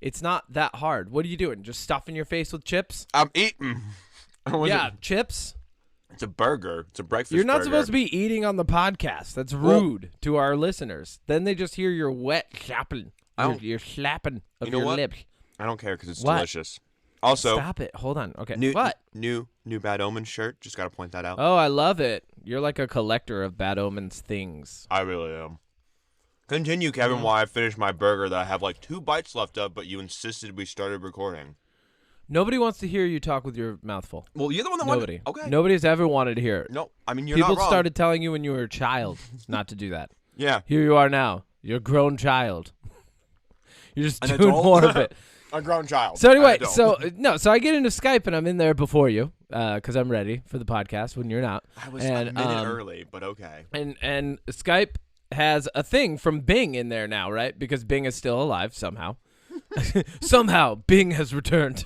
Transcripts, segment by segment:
It's not that hard. What are you doing? Just stuffing your face with chips? I'm eating. Yeah, chips. It's a burger. It's a breakfast You're not burger. supposed to be eating on the podcast. That's rude to our listeners. Then they just hear your wet slapping. You're slapping of your lips. I don't care because it's delicious. Also, stop it. Hold on. Okay. What? New Bad Omen shirt. Just got to point that out. Oh, I love it. You're like a collector of Bad Omen's things. I really am. Continue, Kevin, while I finish my burger that I have like 2 bites left of, but you insisted we started recording. Nobody wants to hear you talk with your mouth full. Well, you're the one that Nobody. wanted. Okay. Nobody's ever wanted to hear it. No, I mean, you're People not wrong. started telling you when you were a child not to do that. Yeah. Here you are now. You're a grown child. You're just An doing adult? more of it. A grown child. So anyway, so I get into Skype and I'm in there before you because I'm ready for the podcast when you're not. I was a minute early, but okay. And Skype has a thing from Bing in there now, right? Because Bing is still alive somehow. Somehow Bing has returned.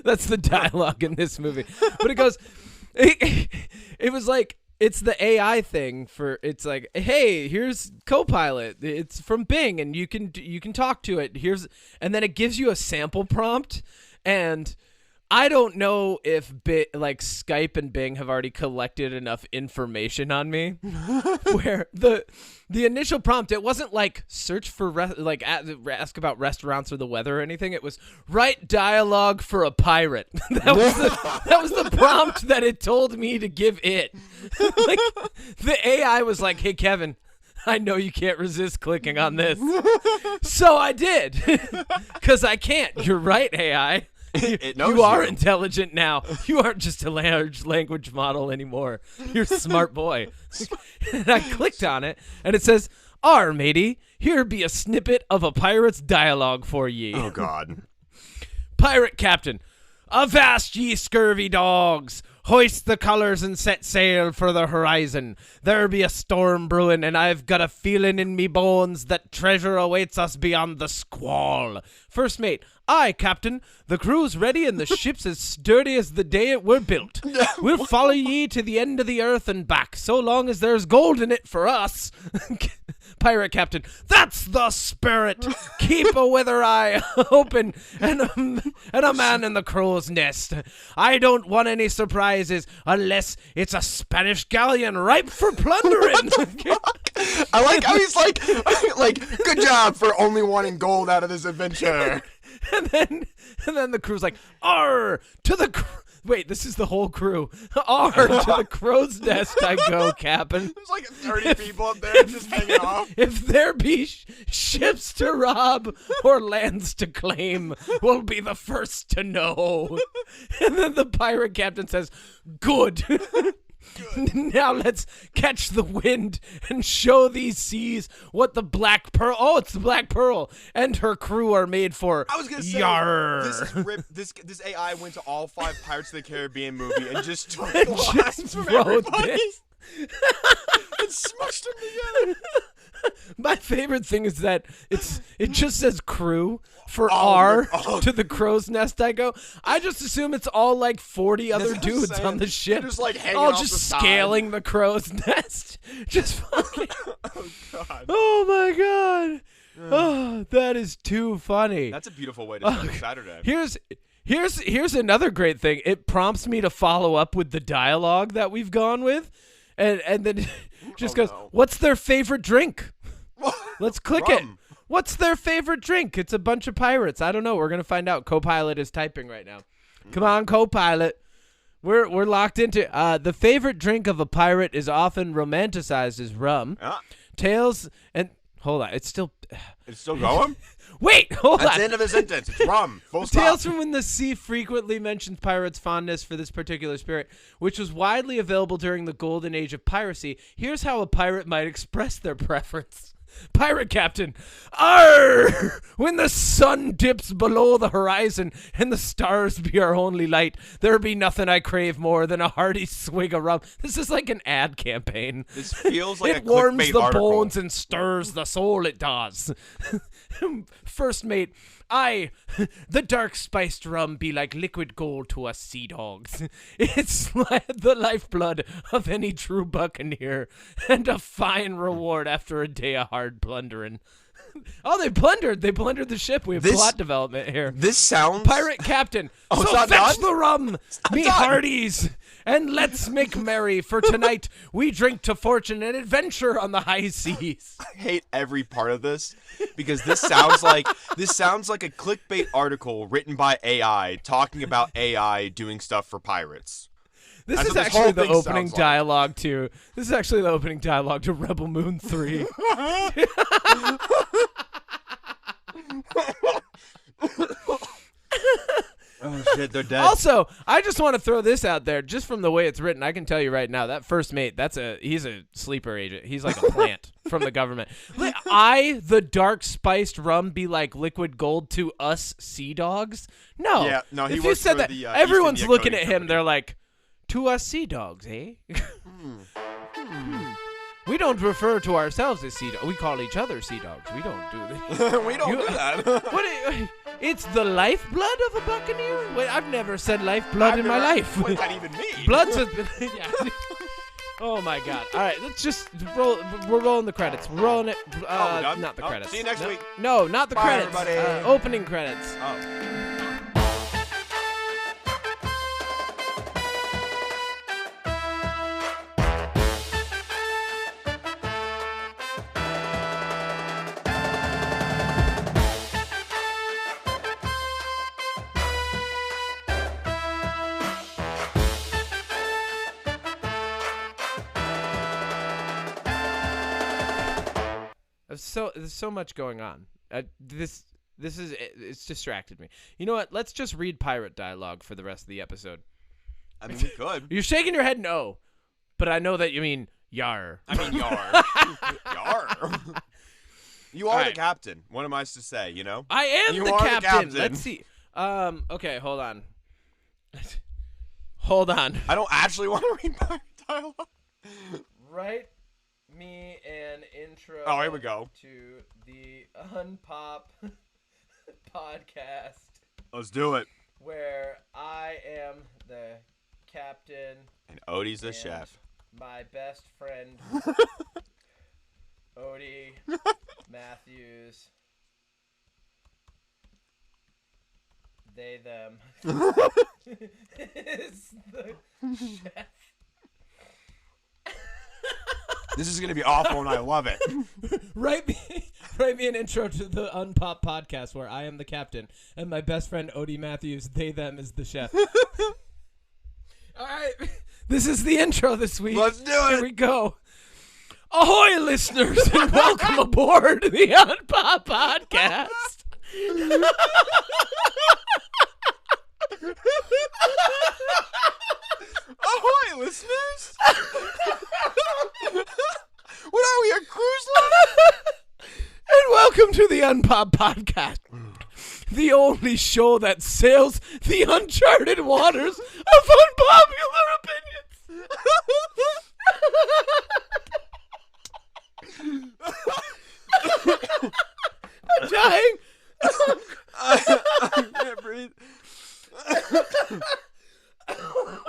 That's the dialogue in this movie. But it goes, it was like, it's the AI thing for, it's like, hey, here's Copilot. It's from Bing and you can talk to it. And then it gives you a sample prompt, and I don't know if Skype and Bing have already collected enough information on me where the initial prompt, it wasn't like search for ask about restaurants or the weather or anything. It was write dialogue for a pirate. that was the prompt that it told me to give it. Like the AI was like, hey Kevin, I know you can't resist clicking on this. So I did. Cause I can't. You're right, AI. You are intelligent now. You aren't just a large language model anymore. You're a smart boy. And I clicked on it, and it says, matey, here be a snippet of a pirate's dialogue for ye. Oh, God. Pirate captain, avast ye scurvy dogs. Hoist the colors and set sail for the horizon. There be a storm brewing, and I've got a feeling in me bones that treasure awaits us beyond the squall. First mate, aye, captain. The crew's ready, and the ship's as sturdy as the day it were built. We'll follow ye to the end of the earth and back, so long as there's gold in it for us. Pirate captain, that's the spirit. Keep a weather eye open and a man in the crow's nest. I don't want any surprises unless it's a Spanish galleon ripe for plundering. I like how he's like, good job for only wanting gold out of this adventure. And then the crew's like, "Arr to the wait, this is the whole crew. Arr to the crow's nest I go, Captain." There's like 30 people up there just hanging off. If there be ships to rob or lands to claim, we'll be the first to know. And then the pirate captain says, "Good." Now let's catch the wind and show these seas what the Black Pearl. Oh, it's the Black Pearl and her crew are made for. I was gonna say, Yarr. This AI went to all 5 Pirates of the Caribbean movie and just took And lines just from wrote everybody this. and smushed them together. My favorite thing is that it just says crew for R to the crow's nest I go. I just assume it's all like 40 other dudes on the ship. They're just like hanging all off just the side. scaling the crow's nest. Just fucking. Oh, God. Oh, my God. Oh, that is too funny. That's a beautiful way to start Saturday. Here's another great thing. It prompts me to follow up with the dialogue that we've gone with. And then it just goes, no. What's their favorite drink? Let's click it. Rum. What's their favorite drink? It's a bunch of pirates. I don't know. We're going to find out. Copilot is typing right now. Come on, Copilot. We're locked into the favorite drink of a pirate is often romanticized as rum. Tales and hold on. It's still going? Wait, hold on. That's the end of the sentence. It's rum. Full stop. Tales from when the sea frequently mentions pirates' fondness for this particular spirit, which was widely available during the golden age of piracy. Here's how a pirate might express their preference. Pirate captain, arr! When the sun dips below the horizon and the stars be our only light, there be nothing I crave more than a hearty swig of rum. This is like an ad campaign. This feels like it a warms clickbait the article. bones and stirs the soul. It does. First mate, the dark spiced rum be like liquid gold to us sea dogs. It's like the lifeblood of any true buccaneer and a fine reward after a day of hard hard plundering. Oh, they plundered the ship. We have plot development here. This sounds... Pirate captain. Oh, so fetch the rum, me hearties, and let's make merry. For tonight, we drink to fortune and adventure on the high seas. I hate every part of this because this sounds like a clickbait article written by AI talking about AI doing stuff for pirates. This is actually the opening dialogue to. This is actually the opening dialogue to Rebel Moon 3. Oh shit, they're dead. Also, I just want to throw this out there, just from the way it's written. I can tell you right now, that first mate, he's a sleeper agent. He's like a plant from the government. The dark spiced rum, be like liquid gold to us sea dogs? No. Yeah, no. He if you said that, everyone's looking at him. They're like, to us sea dogs, eh? We don't refer to ourselves as sea dogs. We call each other sea dogs. We don't do this. We don't do that. It's the lifeblood of a buccaneer? Wait, I've never said lifeblood in my life. What does that even mean? Blood's a... Yeah. Oh, my God. All right, let's just roll. We're rolling the credits. We're rolling it. Not the credits. See you next week. No, not the Bye, credits. everybody. Opening credits. Oh. There's so much going on. It's distracted me. You know what? Let's just read pirate dialogue for the rest of the episode. I mean, we could. You're shaking your head no, but I know that you mean yar. I mean yar. Yar. You are the captain. What am I to say, you know? I am you the are captain. The captain. Let's see. Okay, hold on. Hold on. I don't actually want to read pirate dialogue. Write me an intro. Oh, here we go. To the Unpop podcast. Let's do it. Where I am the captain. And Odie's the chef. My best friend, Odie Matthews. They, them. Is the chef. This is going to be awful, and I love it. Write me an intro to the Unpop podcast where I am the captain and my best friend Odie Matthews, they, them is the chef. All right. This is the intro this week. Let's do it. Here we go. Ahoy, listeners, and welcome aboard the Unpop podcast. Ahoy, listeners! What are we, a cruise line? And welcome to the Unpop podcast, the only show that sails the uncharted waters of unpopular opinions. I'm dying. I can't breathe.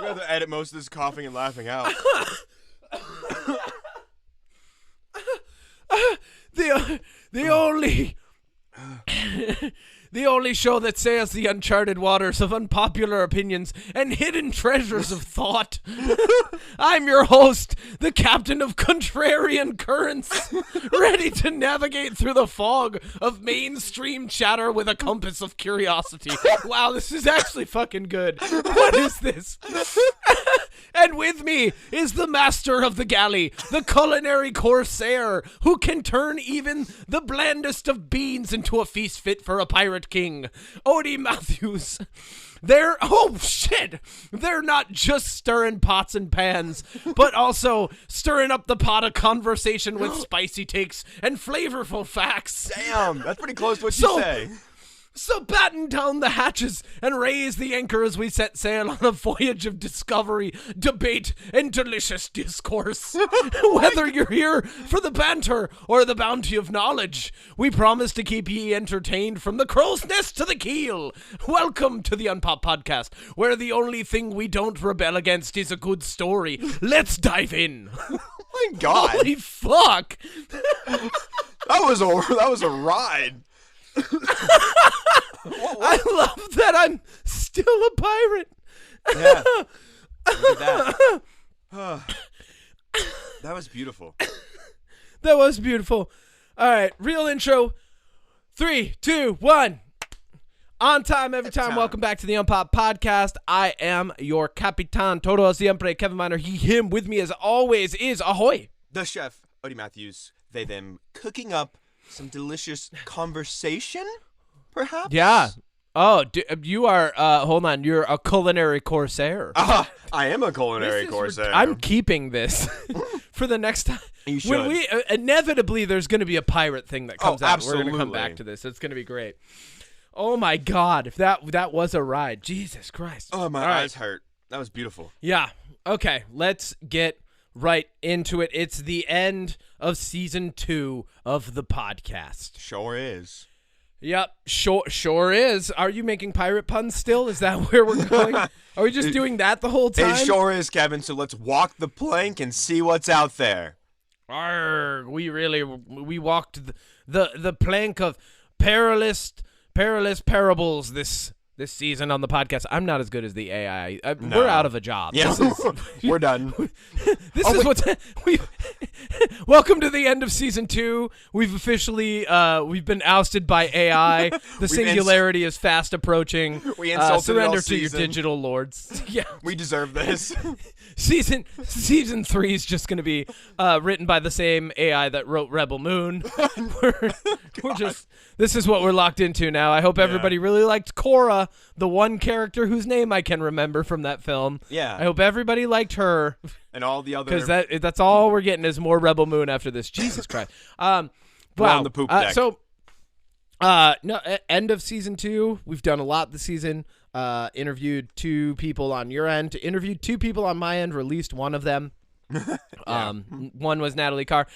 We have to edit most of this coughing and laughing out. The only show that sails the uncharted waters of unpopular opinions and hidden treasures of thought. I'm your host, the captain of contrarian currents, ready to navigate through the fog of mainstream chatter with a compass of curiosity. Wow, this is actually fucking good. What is this? And with me is the master of the galley, the culinary corsair, who can turn even the blandest of beans into a feast fit for a pirate king, Odie Matthews. They're not just stirring pots and pans, but also stirring up the pot of conversation with spicy takes and flavorful facts. Damn, that's pretty close to what you say. So batten down the hatches and raise the anchor as we set sail on a voyage of discovery, debate, and delicious discourse. Whether you're here for the banter or the bounty of knowledge, we promise to keep ye entertained from the crow's nest to the keel. Welcome to the Unpop Podcast, where the only thing we don't rebel against is a good story. Let's dive in. Oh my God. Holy fuck. That was a ride. I love that I'm still a pirate. Yeah. Look at that. That was beautiful. That was beautiful. All right, real intro. 3, 2, 1. On time, every time. Welcome back to the Unpop Podcast. I am your Capitan Todo Siempre, Kevin Miner. He, him, with me as always is Ahoy. The chef, Odie Matthews. They, them, cooking up some delicious conversation, perhaps? Yeah. Oh, you are, hold on, you're a culinary corsair. I am a culinary corsair. I'm keeping this for the next time. You should. When we, inevitably, there's going to be a pirate thing that comes out. Absolutely. We're going to come back to this. It's going to be great. Oh, my God. If that was a ride. Jesus Christ. Oh, my eyes hurt. That was beautiful. Yeah. Okay, let's get right into it. It's the end of season 2 of the podcast. Sure is. Yep, sure is. Are you making pirate puns still? Is that where we're going? Are we just doing that the whole time? It sure is, Kevin. So let's walk the plank and see what's out there. Arrgh, we walked the plank of perilous parables this season on the podcast. I'm not as good as the AI. No. We're out of a job. Yeah, we're done. This is what's welcome to the end of season 2. We've officially we've been ousted by AI. The singularity is fast approaching. We insulted surrender all to your season. digital lords. Yeah, We deserve this. season 3 is just going to be written by the same AI that wrote Rebel Moon. we're just this is what we're locked into now. I hope everybody really liked Cora, the one character whose name I can remember from that film. Yeah. I hope everybody liked her. And all the other... Because that's all we're getting is more Rebel Moon after this. Jesus Christ. We're wow. on the poop deck. End of season 2. We've done a lot this season. Interviewed 2 people on your end. Interviewed 2 people on my end. Released one of them. One was Natalie Carr.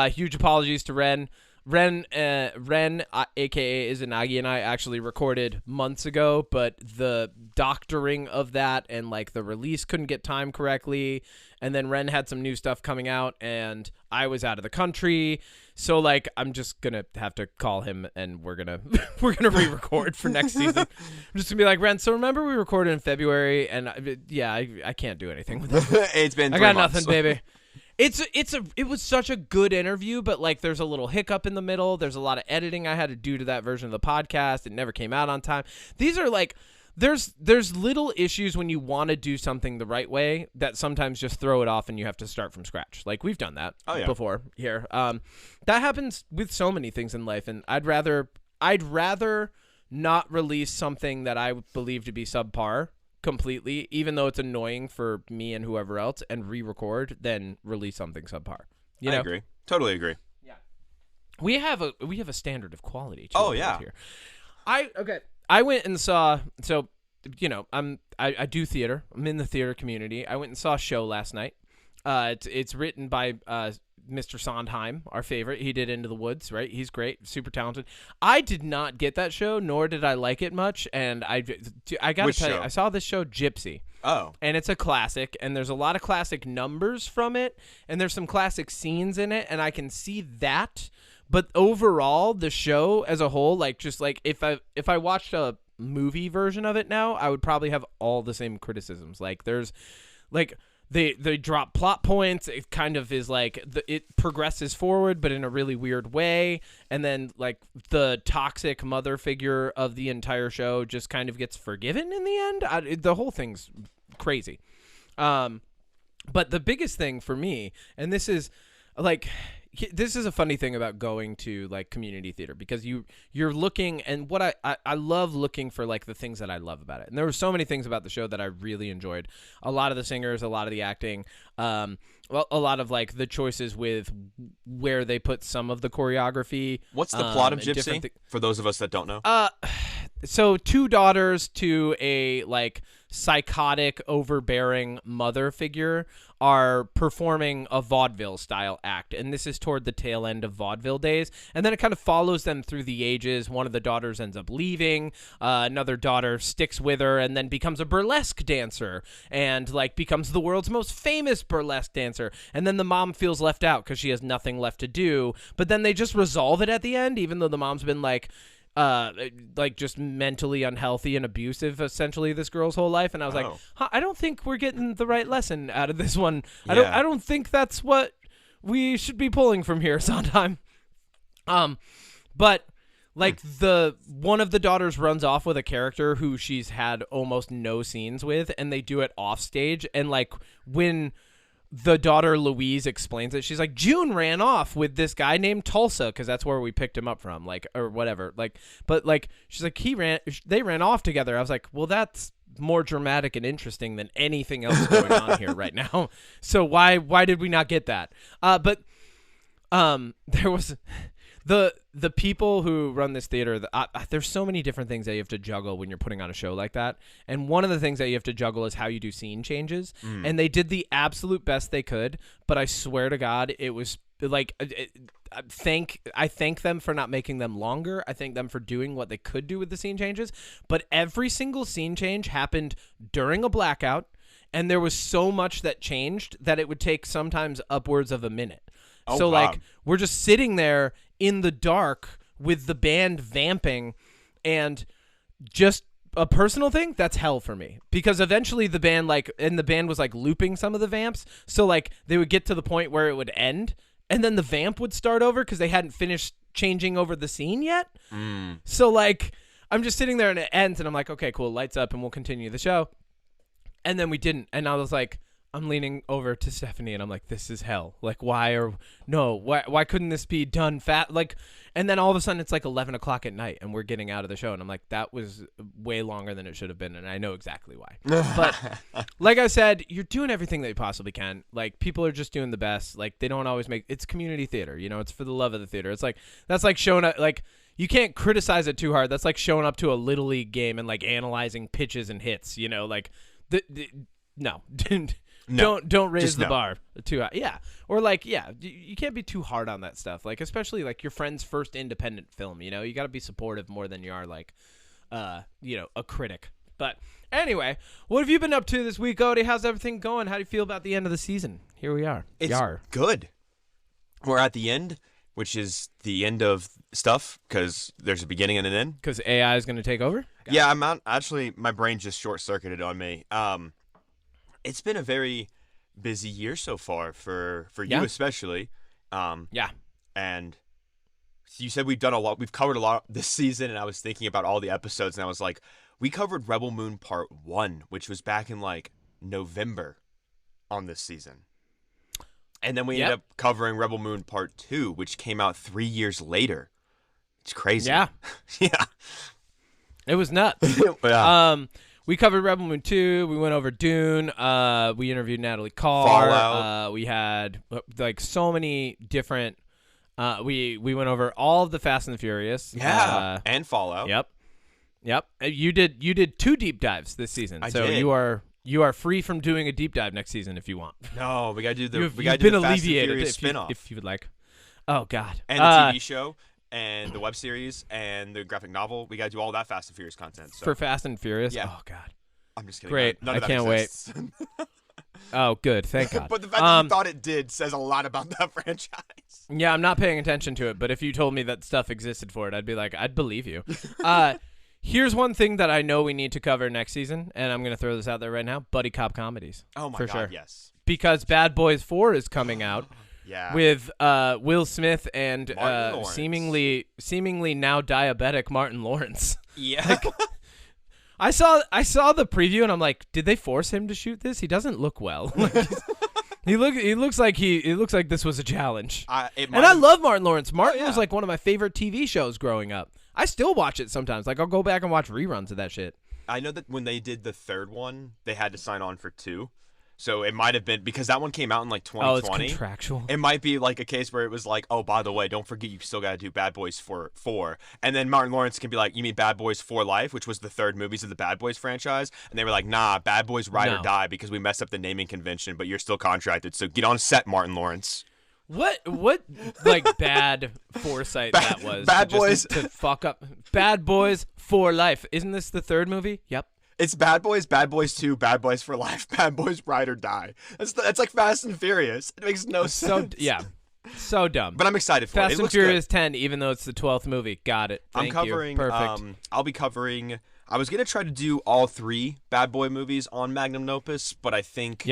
Huge apologies to Ren. Ren, aka Izanagi, and I actually recorded months ago, but the doctoring of that and like the release couldn't get timed correctly, and then Ren had some new stuff coming out, and I was out of the country, so like I'm just gonna have to call him, and we're gonna re-record for next season. I'm just gonna be like, Ren, so remember we recorded in February, and I can't do anything with it. It's been 3 I got months. nothing, baby. It was such a good interview, but like there's a little hiccup in the middle. There's a lot of editing I had to do to that version of the podcast. It never came out on time. These are like there's little issues when you want to do something the right way that sometimes just throw it off and you have to start from scratch. Like we've done that before here. That happens with so many things in life, and I'd rather not release something that I believe to be subpar completely, even though it's annoying for me and whoever else, and re-record, then release something subpar. You know? I agree. Totally agree. Yeah. We have a standard of quality. Oh yeah. Here. I went and saw. So, you know, I do theater. I'm in the theater community. I went and saw a show last night. It's written by Mr. Sondheim, our favorite. He did Into the Woods, right? He's great, super talented. I did not get that show, nor did I like it much. And I got to tell you, I saw this show, Gypsy. Oh. And it's a classic, and there's a lot of classic numbers from it, and there's some classic scenes in it, and I can see that. But overall, the show as a whole, like just like if I watched a movie version of it now, I would probably have all the same criticisms. Like there's like they drop plot points. It kind of is like it progresses forward, but in a really weird way. And then like the toxic mother figure of the entire show just kind of gets forgiven in the end. The whole thing's crazy. But the biggest thing for me, and this is like, this is a funny thing about going to like community theater, because you're looking, and what I love looking for like the things that I love about it. And there were so many things about the show that I really enjoyed. A lot of the singers, a lot of the acting, a lot of like the choices with where they put some of the choreography. What's the plot of Gypsy for those of us that don't know? So 2 daughters to a like psychotic, overbearing mother figure are performing a vaudeville style act, and this is toward the tail end of vaudeville days, and then it kind of follows them through the ages. One of the daughters ends up leaving, another daughter sticks with her and then becomes a burlesque dancer and like becomes the world's most famous burlesque dancer, and then the mom feels left out because she has nothing left to do, but then they just resolve it at the end, even though the mom's been like just mentally unhealthy and abusive essentially this girl's whole life. And I was like, I don't think we're getting the right lesson out of this one. I don't think that's what we should be pulling from here, Sondheim. But like one of the daughters runs off with a character who she's had almost no scenes with, and they do it off stage. And like when the daughter Louise explains it, she's like, June ran off with this guy named Tulsa, because that's where we picked him up from, like, or whatever, like, but like she's like, they ran off together. I was like, well, that's more dramatic and interesting than anything else going on here right now, so why did we not get that? But there was the people who run this theater, there's so many different things that you have to juggle when you're putting on a show like that. And one of the things that you have to juggle is how you do scene changes. And they did the absolute best they could, but I swear to God, it was like, I thank them for not making them longer. I thank them for doing what they could do with the scene changes. But every single scene change happened during a blackout, and there was so much that changed that it would take sometimes upwards of a minute. So like we're just sitting there in the dark with the band vamping, and just a personal thing, that's hell for me, because eventually the band was like looping some of the vamps, so like they would get to the point where it would end, and then the vamp would start over because they hadn't finished changing over the scene yet. So like I'm just sitting there and it ends, and I'm like, okay, cool, lights up and we'll continue the show. And then we didn't, and I was like, I'm leaning over to Stephanie and I'm like, this is hell. Like, why couldn't this be done fast? Like, and then all of a sudden it's like 11 o'clock at night and we're getting out of the show. And I'm like, that was way longer than it should have been. And I know exactly why. But like I said, you're doing everything that you possibly can. Like, people are just doing the best. Like, they don't always it's community theater, you know, it's for the love of the theater. It's like, that's like showing up, like, you can't criticize it too hard. That's like showing up to a little league game and like analyzing pitches and hits, you know, like no. No, don't raise the bar too high. Yeah. Or like, yeah, you can't be too hard on that stuff. Like, especially like your friend's first independent film, you know, you got to be supportive more than you are like, you know, a critic. But anyway, what have you been up to this week, Odie? How's everything going? How do you feel about the end of the season? Here we are. It's good. We're at the end, which is the end of stuff, because there's a beginning and an end. Because AI is going to take over? Yeah, I'm out. Actually, my brain just short-circuited on me. It's been a very busy year so far for you especially. Yeah. And you said we've done a lot. We've covered a lot this season, and I was thinking about all the episodes, and I was like, we covered Rebel Moon Part 1, which was back in like November on this season. And then we ended up covering Rebel Moon Part 2, which came out 3 years later. It's crazy. Yeah. Yeah. It was nuts. We covered Rebel Moon 2. We went over Dune. We interviewed Natalie Carr. Fallout. We had like so many different. We went over all of the Fast and the Furious. Yeah, and Fallout. Yep. You did 2 deep dives this season. I did. You are free from doing a deep dive next season if you want. No, we gotta do the you've we gotta been do the Fast and alleviated Furious spinoff if you would like. Oh God. And the TV show. And the web series and the graphic novel, we gotta do all that Fast and Furious content. So. For Fast and Furious? Yeah. Oh, God. I'm just kidding. Great. None of I that can't exists. wait. Oh, good. Thank God. But the fact that you thought it did says a lot about that franchise. Yeah, I'm not paying attention to it, but if you told me that stuff existed for it, I'd be like, I'd believe you. Here's one thing that I know we need to cover next season, and I'm going to throw this out there right now: buddy cop comedies. Oh, my for God, sure. yes. Because Bad Boys 4 is coming out. Yeah. With Will Smith and Lawrence. seemingly now diabetic Martin Lawrence. Yeah. Like, I saw the preview and I'm like, did they force him to shoot this? He doesn't look well. Like, he looks like this was a challenge. And I love Martin Lawrence. Martin was like one of my favorite TV shows growing up. I still watch it sometimes. Like, I'll go back and watch reruns of that shit. I know that when they did the third one, they had to sign on for 2. So it might have been because that one came out in like Oh, 2020. it's contractual. It might be like a case where it was like, oh, by the way, don't forget you still got to do Bad Boys 4. And then Martin Lawrence can be like, you mean Bad Boys for Life, which was the third movies of the Bad Boys franchise? And they were like, nah, Bad Boys Ride or Die because we messed up the naming convention, but you're still contracted. So get on set, Martin Lawrence. What like bad foresight that was. Bad Boys to fuck up. Bad Boys for Life. Isn't this the third movie? Yep. It's Bad Boys 2, Bad Boys for Life, Bad Boys Ride or Die. That's like Fast and Furious. It makes no sense. So dumb. But I'm excited for it. Fast and Furious 10, even though it's the 12th movie. Got it. Thank I'm covering. you. Perfect. I'll be covering. I was gonna try to do all 3 Bad Boy movies on Magnum Opus, but I think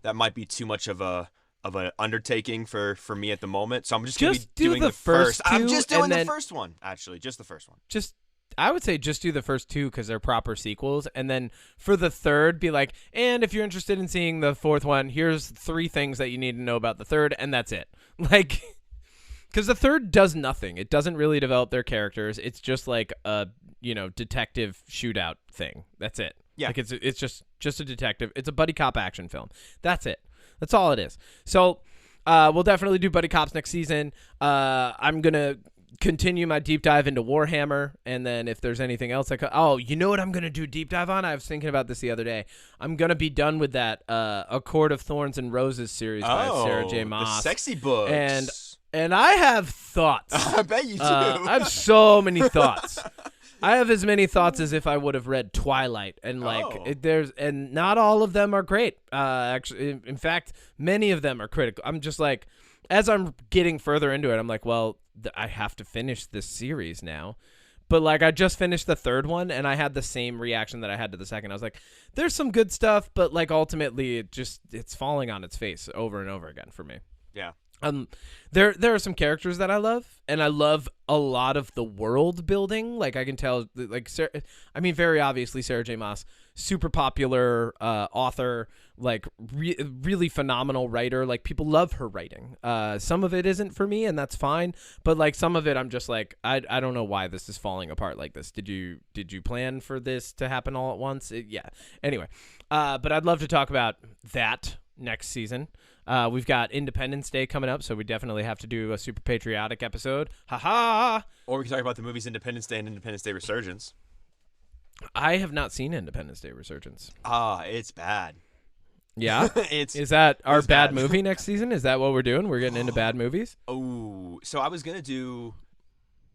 that might be too much of an undertaking for me at the moment. So I'm just gonna be doing the first. I'm just doing the first one. Actually, just the first one. I would say just do the first 2 because they're proper sequels, and then for the third, be like, and if you're interested in seeing the fourth one, here's 3 things that you need to know about the third, and that's it. Like, because the third does nothing. It doesn't really develop their characters. It's just like a detective shootout thing. That's it. Yeah. Like it's just a detective. It's a buddy cop action film. That's it. That's all it is. So we'll definitely do buddy cops next season. I'm gonna continue my deep dive into Warhammer, and then if there's anything else you know what I'm gonna do deep dive on? I was thinking about this the other day. I'm gonna be done with that A Court of Thorns and Roses series by Sarah J. Maas. The sexy books. And I have thoughts. I bet you do. I have so many thoughts. I have as many thoughts as if I would have read Twilight, and and not all of them are great. Actually, in fact, many of them are critical. I'm just like, as I'm getting further into it, I'm like, well, I have to finish this series now. But like, I just finished the third one, and I had the same reaction that I had to the second. I was like, there's some good stuff, but like ultimately, it's falling on its face over and over again for me. Yeah. There are some characters that I love, and I love a lot of the world building. Like I can tell, like very obviously Sarah J. Maas, super popular author, like really phenomenal writer. Like people love her writing. Some of it isn't for me, and that's fine. But like some of it, I'm just like, I don't know why this is falling apart like this. Did you plan for this to happen all at once? Yeah. Anyway, but I'd love to talk about that next season. We've got Independence Day coming up, so we definitely have to do a super patriotic episode. Ha! Or we can talk about the movies Independence Day and Independence Day Resurgence. I have not seen Independence Day Resurgence. It's bad. Yeah? Is that our bad movie next season? Is that what we're doing? We're getting into bad movies? Oh, so I was going to do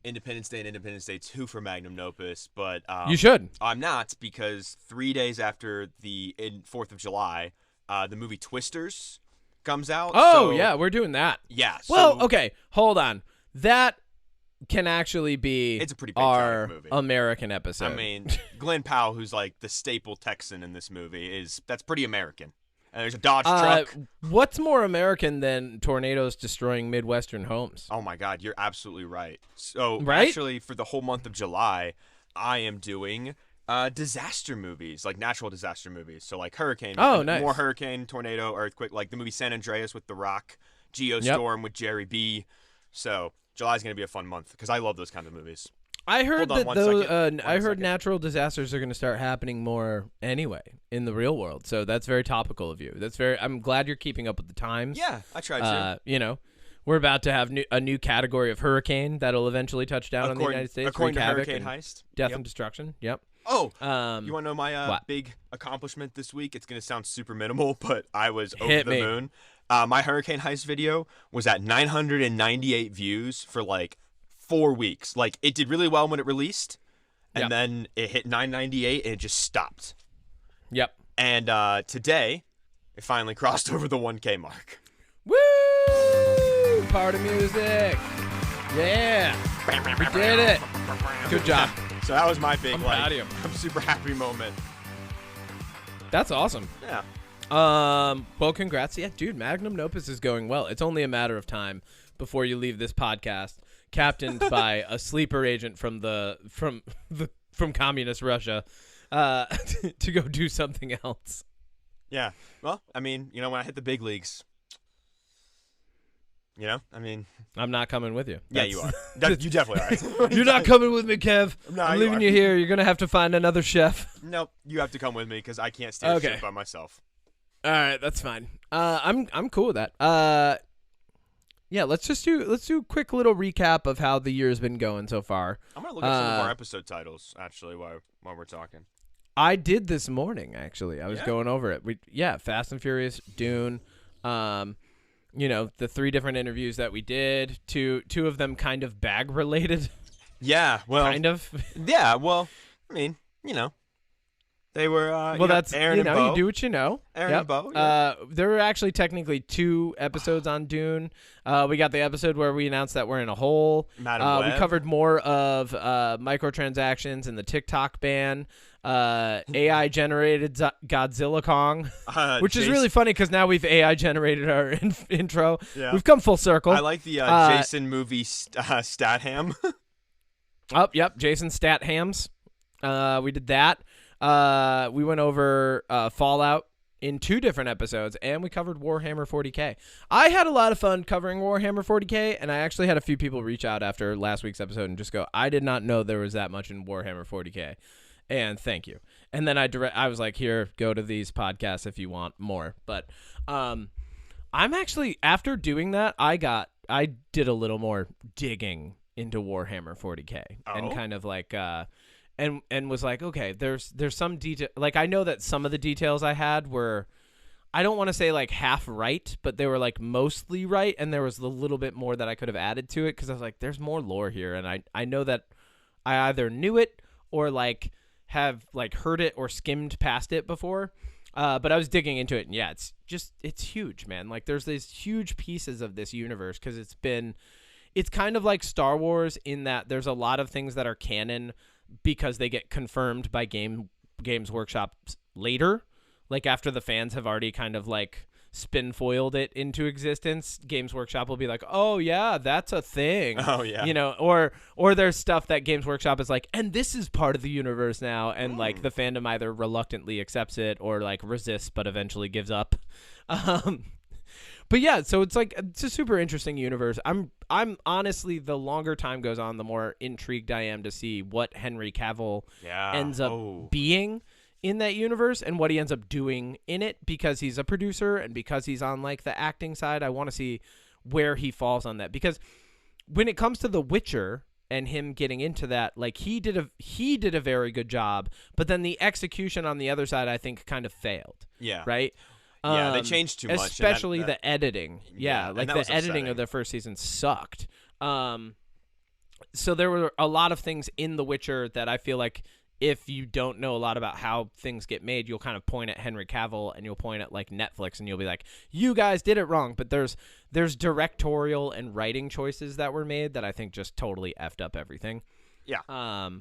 Independence Day and Independence Day 2 for Magnum Opus, but you should. I'm not, because 3 days after the 4th of July, the movie Twisters comes out. Oh, yeah, we're doing that. Yeah. Well, okay, hold on. That can actually be it's a pretty our movie. American episode. I mean, Glenn Powell, who's like the staple Texan in this movie, that's pretty American. And there's a Dodge truck. What's more American than tornadoes destroying Midwestern homes? Oh, my God, you're absolutely right. So, right? Actually, for the whole month of July, I am doing disaster movies, like natural disaster movies. So like hurricane. Oh, nice. More hurricane, tornado, earthquake, like the movie San Andreas with The Rock, Geostorm with Jerry B. So July's going to be a fun month because I love those kind of movies. I heard that natural disasters are going to start happening more anyway in the real world. So that's very topical of you. I'm glad you're keeping up with the times. Yeah, I tried to. We're about to have a new category of hurricane that'll eventually touch down on the United States. According to Hurricane Heist. Death and destruction. Yep. Oh, you want to know my big accomplishment this week? It's going to sound super minimal, but I was over the moon. My Hurricane Heist video was at 998 views for like 4 weeks. Like, it did really well when it released, and then it hit 998 and it just stopped. Yep. And today, it finally crossed over the 1K mark. Woo! Party music. Yeah. We did it. Good job. So that was my big, I'm super happy moment. That's awesome. Yeah. Well, congrats. Yeah, dude, Magnum Opus is going well. It's only a matter of time before you leave this podcast, captained by a sleeper agent from communist Russia, to go do something else. Yeah. Well, I mean, when I hit the big leagues, I'm not coming with you. Yeah, you are. You definitely are. You're not coming with me, Kev. No, I'm leaving you here. You're going to have to find another chef. Nope. You have to come with me because I can't steer ship by myself. All right, that's fine. I'm cool with that. Yeah, let's do a quick little recap of how the year's been going so far. I'm gonna look at some of our episode titles actually while we're talking. I did this morning actually. I was going over it. Fast and Furious, Dune, the 3 different interviews that we did. Two of them kind of bag related. Yeah, well, kind of. Yeah, well, I mean, they were. Well, that's Aaron and Bo. You do what you know. Aaron and Bo. Yeah. There were actually technically 2 episodes on Dune. We got the episode where we announced that we're in a hole. Madam Web. We covered more of microtransactions and the TikTok ban. AI generated Godzilla Kong, which is really funny because now we've AI generated our intro. Yeah. We've come full circle. I like the Jason movie Statham. Oh, yep, Jason Stathams. We did that. We went over Fallout in 2 different episodes, and we covered Warhammer 40K. I had a lot of fun covering Warhammer 40K, and I actually had a few people reach out after last week's episode and just go, I did not know there was that much in Warhammer 40K, and thank you. And then I was like, here, go to these podcasts if you want more. But I'm actually, after doing that, I did a little more digging into Warhammer 40K and kind of like and was like, okay, there's some detail. Like, I know that some of the details I had were, I don't want to say like half right, but they were like mostly right, and there was a little bit more that I could have added to it because I was like, there's more lore here, and I know that I either knew it or like have like heard it or skimmed past it before. But I was digging into it, and yeah, it's huge, man. Like, there's these huge pieces of this universe because it's kind of like Star Wars in that there's a lot of things that are canon because they get confirmed by Games Workshop later, like after the fans have already kind of like spin foiled it into existence. Games Workshop will be like, oh yeah, that's a thing. Oh yeah. Or there's stuff that Games Workshop is like, and this is part of the universe now, and like the fandom either reluctantly accepts it or like resists but eventually gives up. But yeah, so it's a super interesting universe. I'm honestly, the longer time goes on, the more intrigued I am to see what Henry Cavill ends up being in that universe and what he ends up doing in it, because he's a producer and because he's on like the acting side. I want to see where he falls on that, because when it comes to The Witcher and him getting into that, like he did a very good job, but then the execution on the other side I think kind of failed. Yeah. Right? Yeah, they changed too much. Especially the editing. Yeah, like the editing of the first season sucked. So there were a lot of things in The Witcher that I feel like if you don't know a lot about how things get made, you'll kind of point at Henry Cavill and you'll point at like Netflix and you'll be like, you guys did it wrong. But there's directorial and writing choices that were made that I think just totally effed up everything. Yeah,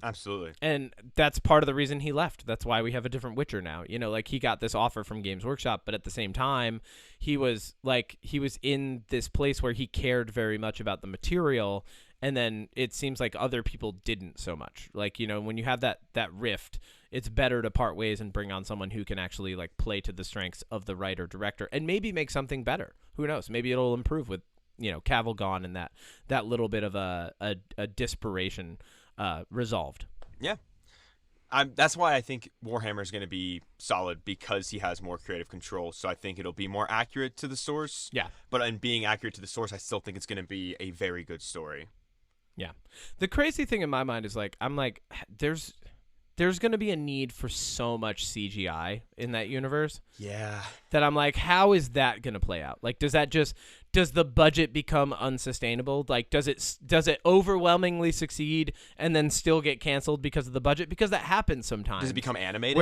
absolutely. And that's part of the reason he left. That's why we have a different Witcher now. Like he got this offer from Games Workshop, but at the same time, he was in this place where he cared very much about the material, and then it seems like other people didn't so much. Like, when you have that rift, it's better to part ways and bring on someone who can actually like play to the strengths of the writer director and maybe make something better. Who knows? Maybe it'll improve with Cavill gone and that little bit of a desperation resolved. Yeah. That's why I think Warhammer is going to be solid, because he has more creative control. So I think it'll be more accurate to the source. Yeah. But in being accurate to the source, I still think it's going to be a very good story. Yeah. The crazy thing in my mind is like, I'm like, there's going to be a need for so much CGI in that universe. Yeah. That I'm like, how is that going to play out? Like, does the budget become unsustainable? Like, does it overwhelmingly succeed and then still get canceled because of the budget? Because that happens sometimes. Does it become animated?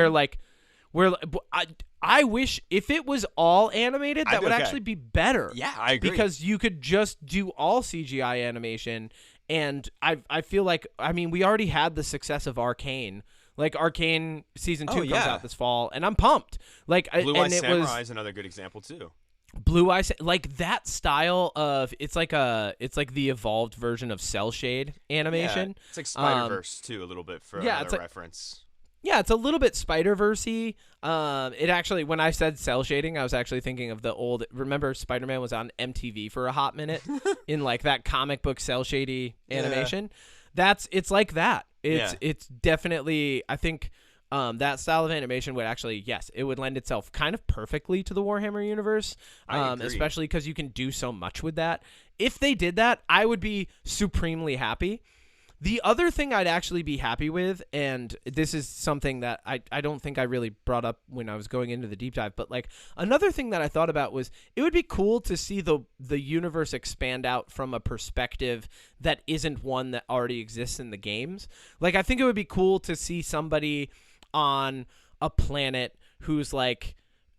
I wish if it was all animated, that would actually be better. Yeah, I agree. Because you could just do all CGI animation, and I feel like, we already had the success of Arcane. Like, Arcane season 2 comes out this fall, and I'm pumped. Like, Blue Eye Samurai is another good example too. Blue Eye, like that style of it's like the evolved version of cell shade animation. Yeah, it's like Spider-Verse too, a little bit for another reference. Yeah, it's a little bit Spider-Verse-y. It actually, when I said cell shading, I was actually thinking of the old. Remember, Spider-Man was on MTV for a hot minute in like that comic book cell shady animation. It's like that. It's definitely, I think, that style of animation would actually, yes, it would lend itself kind of perfectly to the Warhammer universe, I agree. especially because you can do so much with that. If they did that, I would be supremely happy. The other thing I'd actually be happy with, and this is something that I don't think I really brought up when I was going into the deep dive, but like another thing that I thought about was it would be cool to see the universe expand out from a perspective that isn't one that already exists in the games. Like I think it would be cool to see somebody on a planet who's like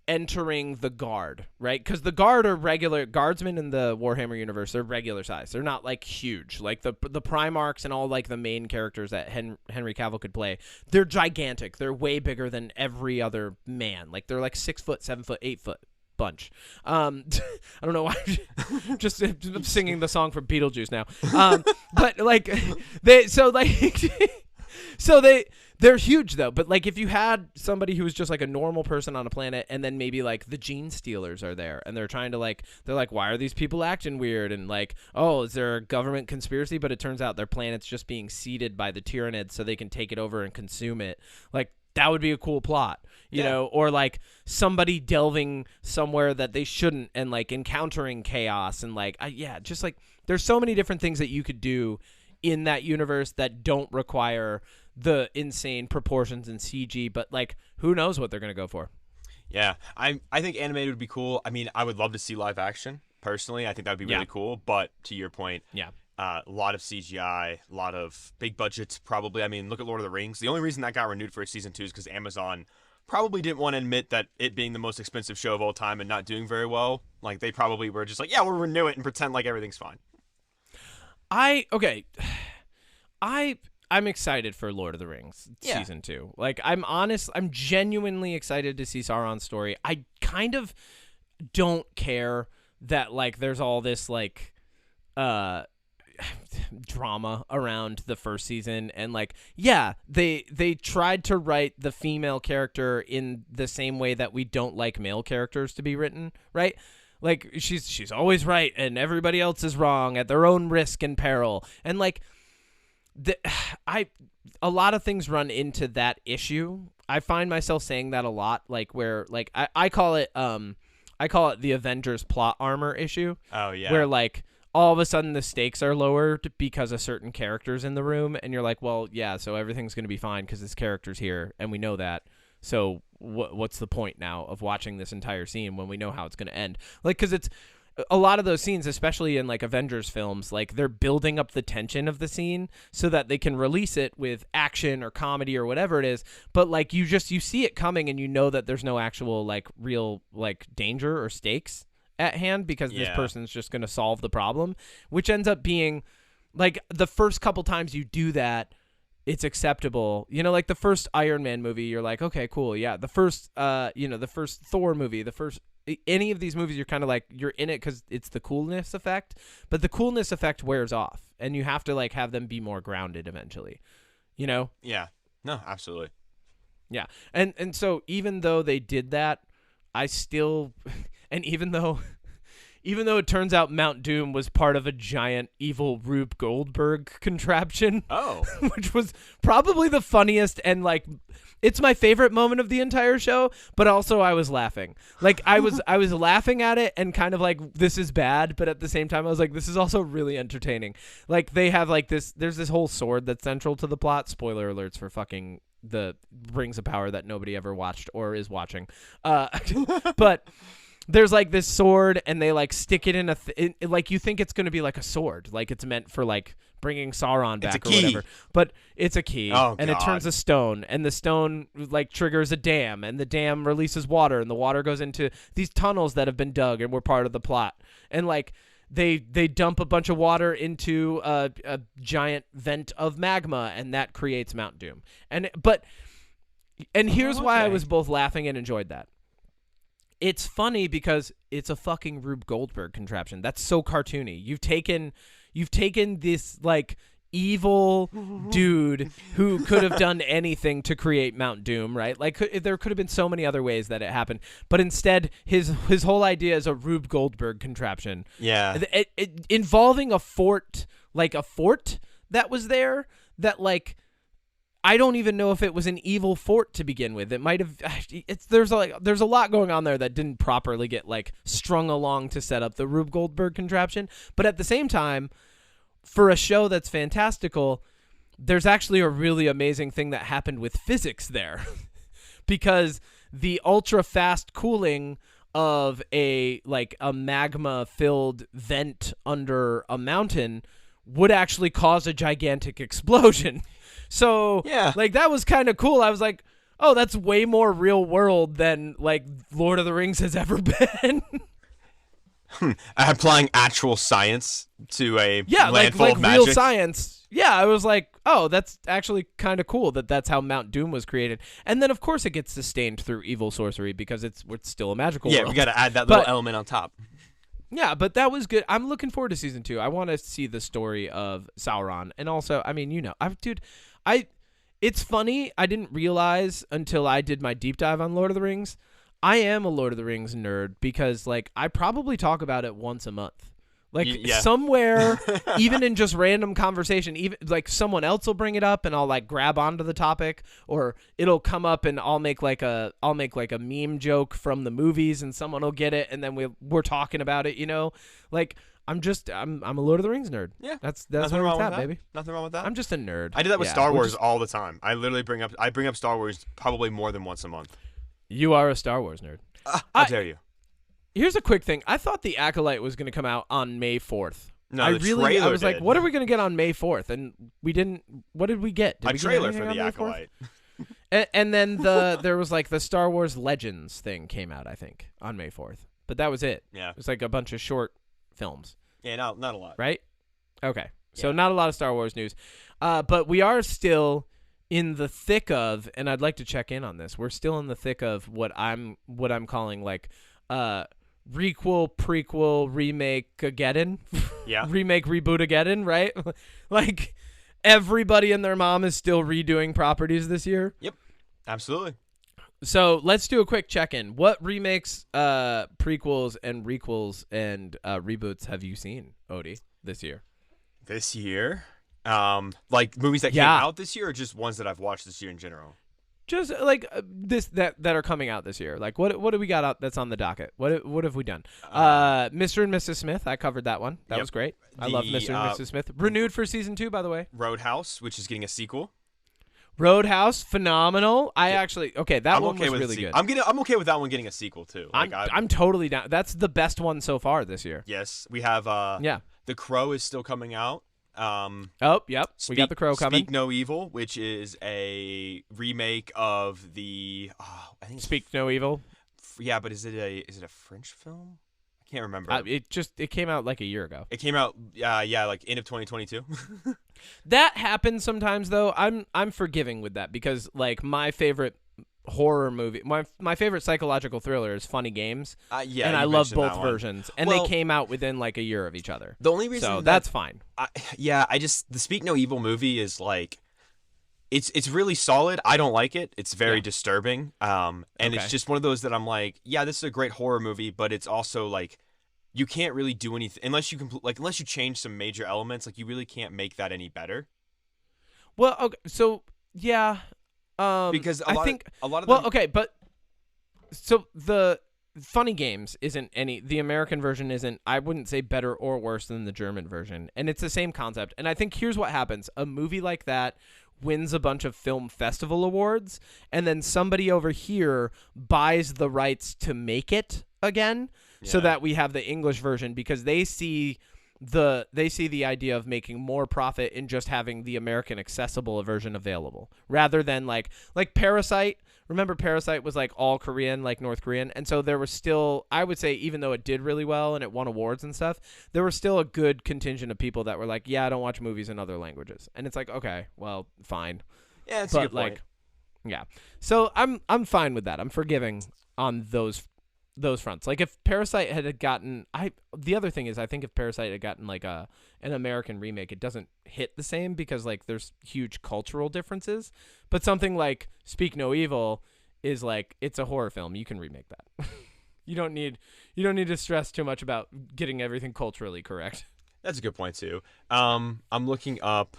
entering the Guard, right? Because the Guard are regular guardsmen in the Warhammer universe. They're regular size. They're not like huge. Like the Primarchs and all like the main characters that Henry Cavill could play. They're gigantic. They're way bigger than every other man. Like they're like 6 foot, 7 foot, 8 foot bunch. I don't know why. I'm just singing the song from Beetlejuice now. But like they're huge though, but like if you had somebody who was just like a normal person on a planet and then maybe like the Gene Stealers are there and they're trying to they're like, why are these people acting weird? And like, oh, is there a government conspiracy? But it turns out their planet's just being seeded by the Tyranids so they can take it over and consume it. Like that would be a cool plot, you know, or like somebody delving somewhere that they shouldn't and like encountering chaos and like, just like there's so many different things that you could do in that universe that don't require the insane proportions in CG, but like who knows what they're gonna go for. Yeah, I think animated would be cool. I mean, I would love to see live action personally. I think that would be really cool. But to your point, a lot of CGI, a lot of big budgets probably. I mean, look at Lord of the Rings. The only reason that got renewed for a season 2 is because Amazon probably didn't want to admit that it being the most expensive show of all time and not doing very well. Like they probably were just like, yeah, we'll renew it and pretend like everything's fine. I'm excited for Lord of the Rings season 2. Like, I'm genuinely excited to see Sauron's story. I kind of don't care that, like, there's all this, like, drama around the first season. And, like, they tried to write the female character in the same way that we don't like male characters to be written, right? Like, she's always right and everybody else is wrong at their own risk and peril. And, like, a lot of things run into that issue. I find myself saying that a lot, like where like I call it the Avengers plot armor issue. Oh yeah. Where like all of a sudden the stakes are lowered because of certain characters in the room, and you're like, well, yeah, so everything's gonna be fine because this character's here, and we know that. So what's the point now of watching this entire scene when we know how it's gonna end? Like, because it's a lot of those scenes, especially in like Avengers films, like they're building up the tension of the scene so that they can release it with action or comedy or whatever it is. But like you see it coming and you know that there's no actual like real like danger or stakes at hand because this person's just going to solve the problem, which ends up being like the first couple times you do that, it's acceptable. You know, like the first Iron Man movie, you're like, okay, cool. Yeah. The first, the first Thor movie, any of these movies, you're kind of like, you're in it because it's the coolness effect, but the coolness effect wears off and you have to like have them be more grounded eventually, you know? Yeah, no, absolutely. Yeah. And so even though they did that, I still, and even though it turns out Mount Doom was part of a giant evil Rube Goldberg contraption, which was probably the funniest and like, it's my favorite moment of the entire show, but also I was laughing. Like I was laughing at it and kind of like, this is bad, but at the same time I was like, this is also really entertaining. Like they have like there's this whole sword that's central to the plot. Spoiler alerts for fucking the Rings of Power that nobody ever watched or is watching. But there's like this sword and they like stick it in like you think it's going to be like a sword, like it's meant for like bringing Sauron back or whatever, but it's a key and it turns a stone and the stone like triggers a dam and the dam releases water and the water goes into these tunnels that have been dug and were part of the plot. And like they dump a bunch of water into a giant vent of magma and that creates Mount Doom. And here's why I was both laughing and enjoyed that. It's funny because it's a fucking Rube Goldberg contraption. That's so cartoony. You've taken this like evil dude who could have done anything to create Mount Doom, right? Like there could have been so many other ways that it happened, but instead his whole idea is a Rube Goldberg contraption. Yeah, it involving a fort that was there that like I don't even know if it was an evil fort to begin with. It might have. There's a lot going on there that didn't properly get like strung along to set up the Rube Goldberg contraption. But at the same time, for a show that's fantastical, there's actually a really amazing thing that happened with physics there, because the ultra fast cooling of a magma filled vent under a mountain would actually cause a gigantic explosion. So like that was kind of cool. I was like, oh, that's way more real world than like Lord of the Rings has ever been. Applying actual science to a like landful of magic. Real science. Yeah, I was like, oh, that's actually kind of cool that's how Mount Doom was created. And then of course it gets sustained through evil sorcery because it's still a magical world. Yeah, we got to add that little element on top. Yeah, but that was good. I'm looking forward to season 2. I want to see the story of Sauron, and also, I mean, it's funny. I didn't realize until I did my deep dive on Lord of the Rings. I am a Lord of the Rings nerd because, like, I probably talk about it once a month. Like, somewhere, even in just random conversation, even like someone else will bring it up and I'll like grab onto the topic, or it'll come up and I'll make like a meme joke from the movies and someone will get it and then we're talking about it, you know? Like, I'm a Lord of the Rings nerd. Yeah. That's where it's at, baby. Nothing wrong with that. I'm just a nerd. I do that with Star Wars all the time. I literally bring up Star Wars probably more than once a month. You are a Star Wars nerd. How dare you? Here's a quick thing. I thought The Acolyte was going to come out on May 4th. No, I was did. like, what are we going to get on May 4th? And we didn't. What did we get? Did a we trailer get for The Acolyte. and then there was like the Star Wars Legends thing came out, I think, on May 4th. But that was it. Yeah. It was like a bunch of short films. Yeah, not a lot. Right? Okay. So not a lot of Star Wars news. But we are still in the thick of, and I'd like to check in on this. We're still in the thick of what I'm calling like Requel, prequel, remake-ageddon. Yeah. Remake, reboot-ageddon, right? Like, everybody and their mom is still redoing properties this year. Yep. Absolutely. So let's do a quick check-in. What remakes, prequels, and requels and reboots have you seen, Odie, this year? This year? Like movies that came out this year, or just ones that I've watched this year in general? Just like that are coming out this year. Like what do we got out that's on the docket? What have we done? Mr. and Mrs. Smith, I covered that one. That was great. I love Mr. and Mrs. Smith. Renewed for season 2, by the way. Roadhouse, which is getting a sequel. Roadhouse, phenomenal. That one was really good. I'm okay with that one getting a sequel too. Like, I'm totally down. That's the best one so far this year. Yes, we have. The Crow is still coming out. We got The Crow coming. Speak No Evil, which is a remake of the. I think Speak No Evil. Yeah, but is it a French film? I can't remember. It came out like a year ago. It came out, like end of 2022. That happens sometimes, though. I'm forgiving with that because like my favorite horror movie, my favorite psychological thriller is Funny Games. And I love both versions, and they came out within like a year of each other. The only reason that's fine. The Speak No Evil movie is like, it's really solid. I don't like it. It's very disturbing. It's just one of those that I'm like, this is a great horror movie, but it's also like, you can't really do anything unless you change some major elements. Like you really can't make that any better. Well, okay, so yeah. Because a lot of so the Funny Games the American version isn't, I wouldn't say better or worse than the German version, and it's the same concept. And I think here's what happens: a movie like that wins a bunch of film festival awards, and then somebody over here buys the rights to make it again, so that we have the English version, because they see the idea of making more profit in just having the American accessible version available, rather than like Parasite. Remember, Parasite was like all Korean, like North Korean, and so there was still, I would say, even though it did really well and it won awards and stuff, there was still a good contingent of people that were like, I don't watch movies in other languages, and it's like, okay, well, fine. Yeah, that's a good point. So I'm fine with that. I'm forgiving on those fronts. Like if Parasite had gotten, the other thing is, I think if Parasite had gotten like an American remake, it doesn't hit the same because like there's huge cultural differences. But something like Speak No Evil is like, it's a horror film. You can remake that. You don't need to stress too much about getting everything culturally correct. That's a good point too. I'm looking up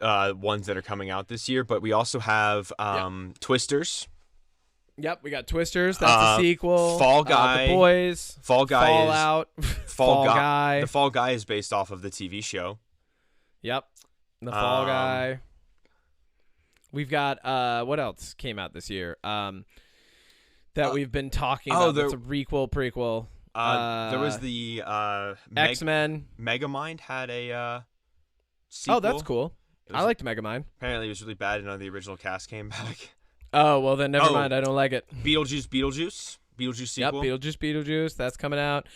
ones that are coming out this year, but we also have Twisters. Yep, we got Twisters. That's a sequel. Fall Guy. The Boys. Fall Guy. Fallout. Fall Guy. The Fall Guy is based off of the TV show. Yep. The Fall Guy. We've got what else came out this year? That we've been talking about. That's a requel prequel. There was the X-Men. Megamind had a sequel. Oh, that's cool. I liked Megamind. Apparently, it was really bad, and none of the original cast came back. Oh, well then never mind. I don't like it. Beetlejuice sequel. Yep, Beetlejuice. That's coming out.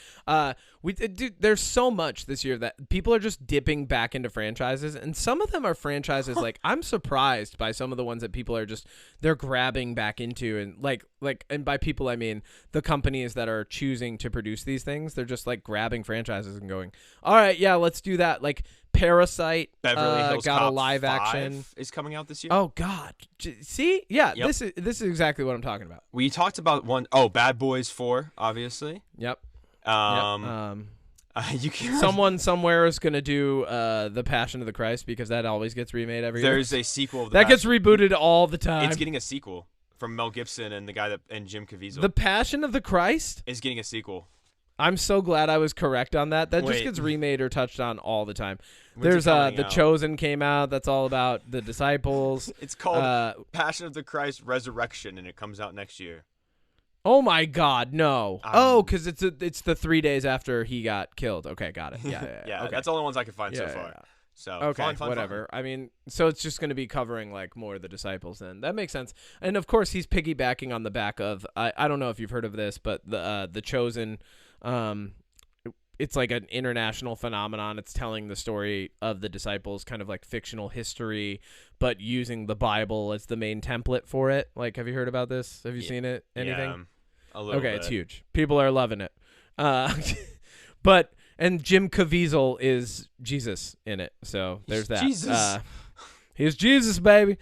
Dude, there's so much this year that people are just dipping back into franchises, and some of them are franchises like I'm surprised by some of the ones that people are just they're grabbing back into, and like and by people I mean the companies that are choosing to produce these things. They're just like grabbing franchises and going, all right, yeah, let's do that. Like Parasite Beverly Hills got Cop a live 5 action is coming out this year. Oh God, see, yeah, Yep. this is exactly what I'm talking about. We talked about Bad Boys 4, obviously. Yep. You can Someone somewhere is gonna do the Passion of the Christ because that always gets remade every year. There's a sequel of that gets rebooted all the time. It's getting a sequel from Mel Gibson and the guy and Jim Caviezel. The Passion of the Christ is getting a sequel. I'm so glad I was correct on that. That just Wait. gets remade or touched on all the time. When's There's it coming The out? Chosen came out. That's all about the disciples. It's called Passion of the Christ Resurrection, and it comes out next year. Oh my God, no! Because it's the 3 days after he got killed. Okay, got it. Yeah, Yeah, okay. that's all the ones I could find so far. Yeah. So Okay, fun, whatever. I mean, so it's just going to be covering like more of the disciples then. That makes sense. And of course, he's piggybacking on the back of I don't know if you've heard of this, but the Chosen, it's like an international phenomenon. It's telling the story of the disciples, kind of like fictional history, but using the Bible as the main template for it. Like, have you heard about this? Have you seen it? Anything? Yeah, a little bit. It's huge. People are loving it. And Jim Caviezel is Jesus in it. So there's that. Jesus. He's Jesus, baby.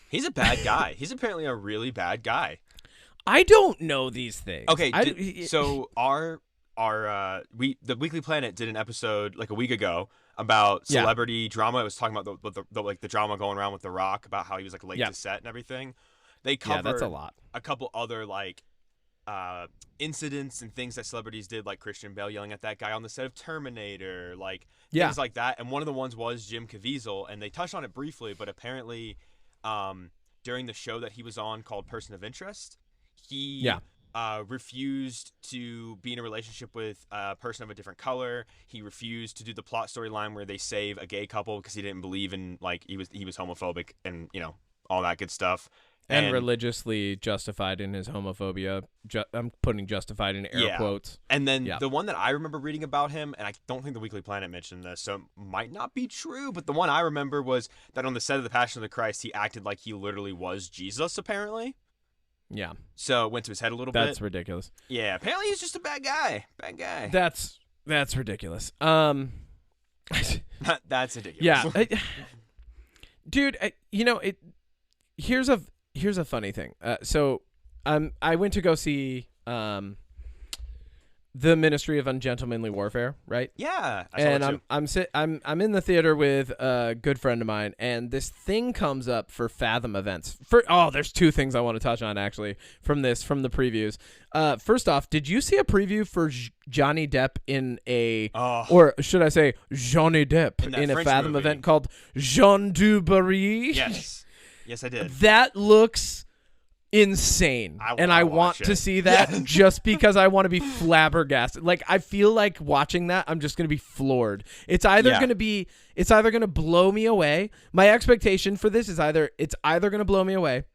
He's a bad guy. He's apparently a really bad guy. I don't know these things. Okay, so the Weekly Planet did an episode like a week ago about celebrity drama. It was talking about the drama going around with The Rock about how he was like late to set and everything. They covered that's a lot. A couple other like incidents and things that celebrities did, like Christian Bale yelling at that guy on the set of Terminator, like things like that. And one of the ones was Jim Caviezel, and they touched on it briefly, but apparently during the show that he was on called Person of Interest, he refused to be in a relationship with a person of a different color. He refused to do the plot storyline where they save a gay couple because he didn't believe in like he was homophobic and all that good stuff. And religiously justified in his homophobia. I'm putting justified in air quotes. And then the one that I remember reading about him, and I don't think the Weekly Planet mentioned this, so it might not be true, but the one I remember was that on the set of The Passion of the Christ, he acted like he literally was Jesus, apparently. Yeah. So it went to his head a little bit. That's ridiculous. Yeah, apparently he's just a bad guy. Bad guy. That's ridiculous. That's ridiculous. Yeah. Dude, here's a funny thing. So I went to go see the Ministry of Ungentlemanly Warfare, right? Yeah. I'm in the theater with a good friend of mine, and this thing comes up for Fathom events. There's two things I want to touch on actually from the previews. First off, did you see a preview for Johnny Depp or should I say Johnny Depp in a French Fathom movie event called Jean du Barry? Yes, I did. That looks insane, I want to see that just because I want to be flabbergasted. Like, I feel like watching that, I'm just going to be floored. It's either going to blow me away. My expectation for this is it's either going to blow me away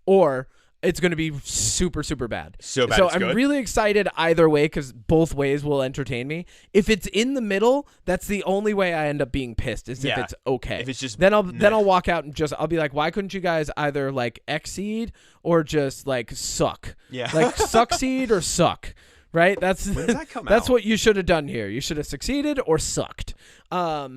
or it's going to be super, super bad. So bad. So it's I'm good. really excited either way because both ways will entertain me. If it's in the middle, that's the only way I end up being pissed is if it's okay. If it's just then I'll walk out and I'll be like, why couldn't you guys either like exceed or just like suck? Yeah. Like succeed or suck. Right? When does that come that's out? what you should have done here. You should have succeeded or sucked. But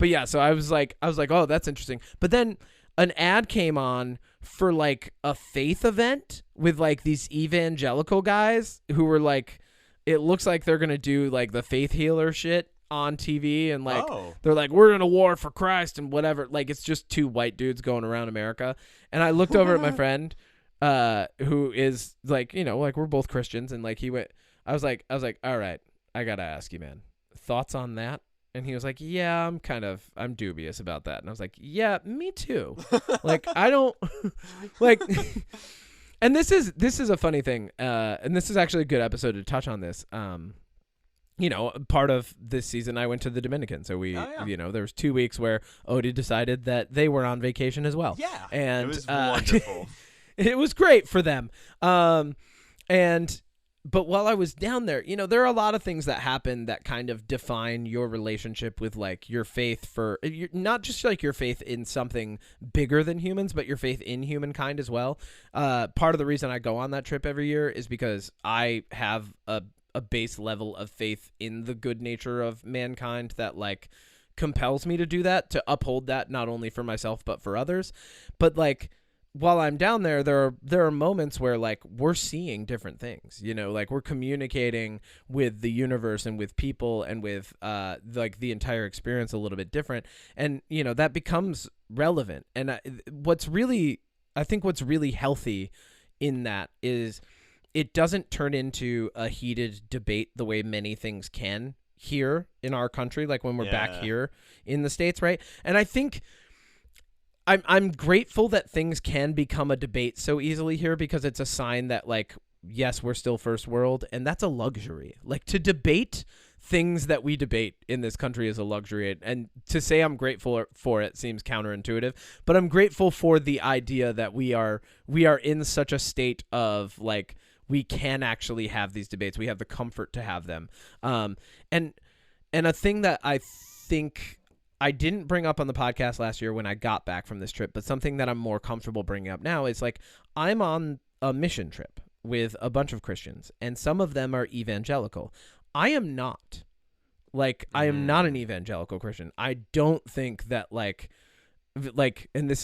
yeah, so I was like, oh, that's interesting. But then an ad came on for like a faith event with like these evangelical guys who were like, it looks like they're going to do like the faith healer shit. on TV and like Oh. they're like, we're in a war for Christ and whatever. Like it's just two white dudes going around America. And I looked over at my friend, who is like, you know, like we're both Christians, and like I was like, all right, I gotta ask you, man, thoughts on that? And he was like, yeah, I'm dubious about that. And I was like, yeah, me too. Like, I don't like, and this is a funny thing. And this is actually a good episode to touch on this. You know, part of this season, I went to the Dominican. So you know, there was 2 weeks where Odie decided that they were on vacation as well. Yeah. And it was wonderful. It was great for them. But while I was down there, you know, there are a lot of things that happen that kind of define your relationship with like your faith for not just like your faith in something bigger than humans, but your faith in humankind as well. Part of the reason I go on that trip every year is because I have a base level of faith in the good nature of mankind that like compels me to do that, to uphold that not only for myself but for others. But like, while I'm down there, there are moments where like we're seeing different things, you know, like we're communicating with the universe and with people and with like the entire experience a little bit different. And, you know, that becomes relevant. And I think what's really healthy in that is it doesn't turn into a heated debate the way many things can here in our country, like when we're back here in the States, right? And I think I'm grateful that things can become a debate so easily here, because it's a sign that like, yes, we're still first world, and that's a luxury. Like to debate things that we debate in this country is a luxury, and to say I'm grateful for it seems counterintuitive, but I'm grateful for the idea that we are in such a state of like, we can actually have these debates. We have the comfort to have them. And a thing that I think I didn't bring up on the podcast last year when I got back from this trip, but something that I'm more comfortable bringing up now is like, I'm on a mission trip with a bunch of Christians, and some of them are evangelical. I am not. Like, I am not an evangelical Christian. I don't think that like, and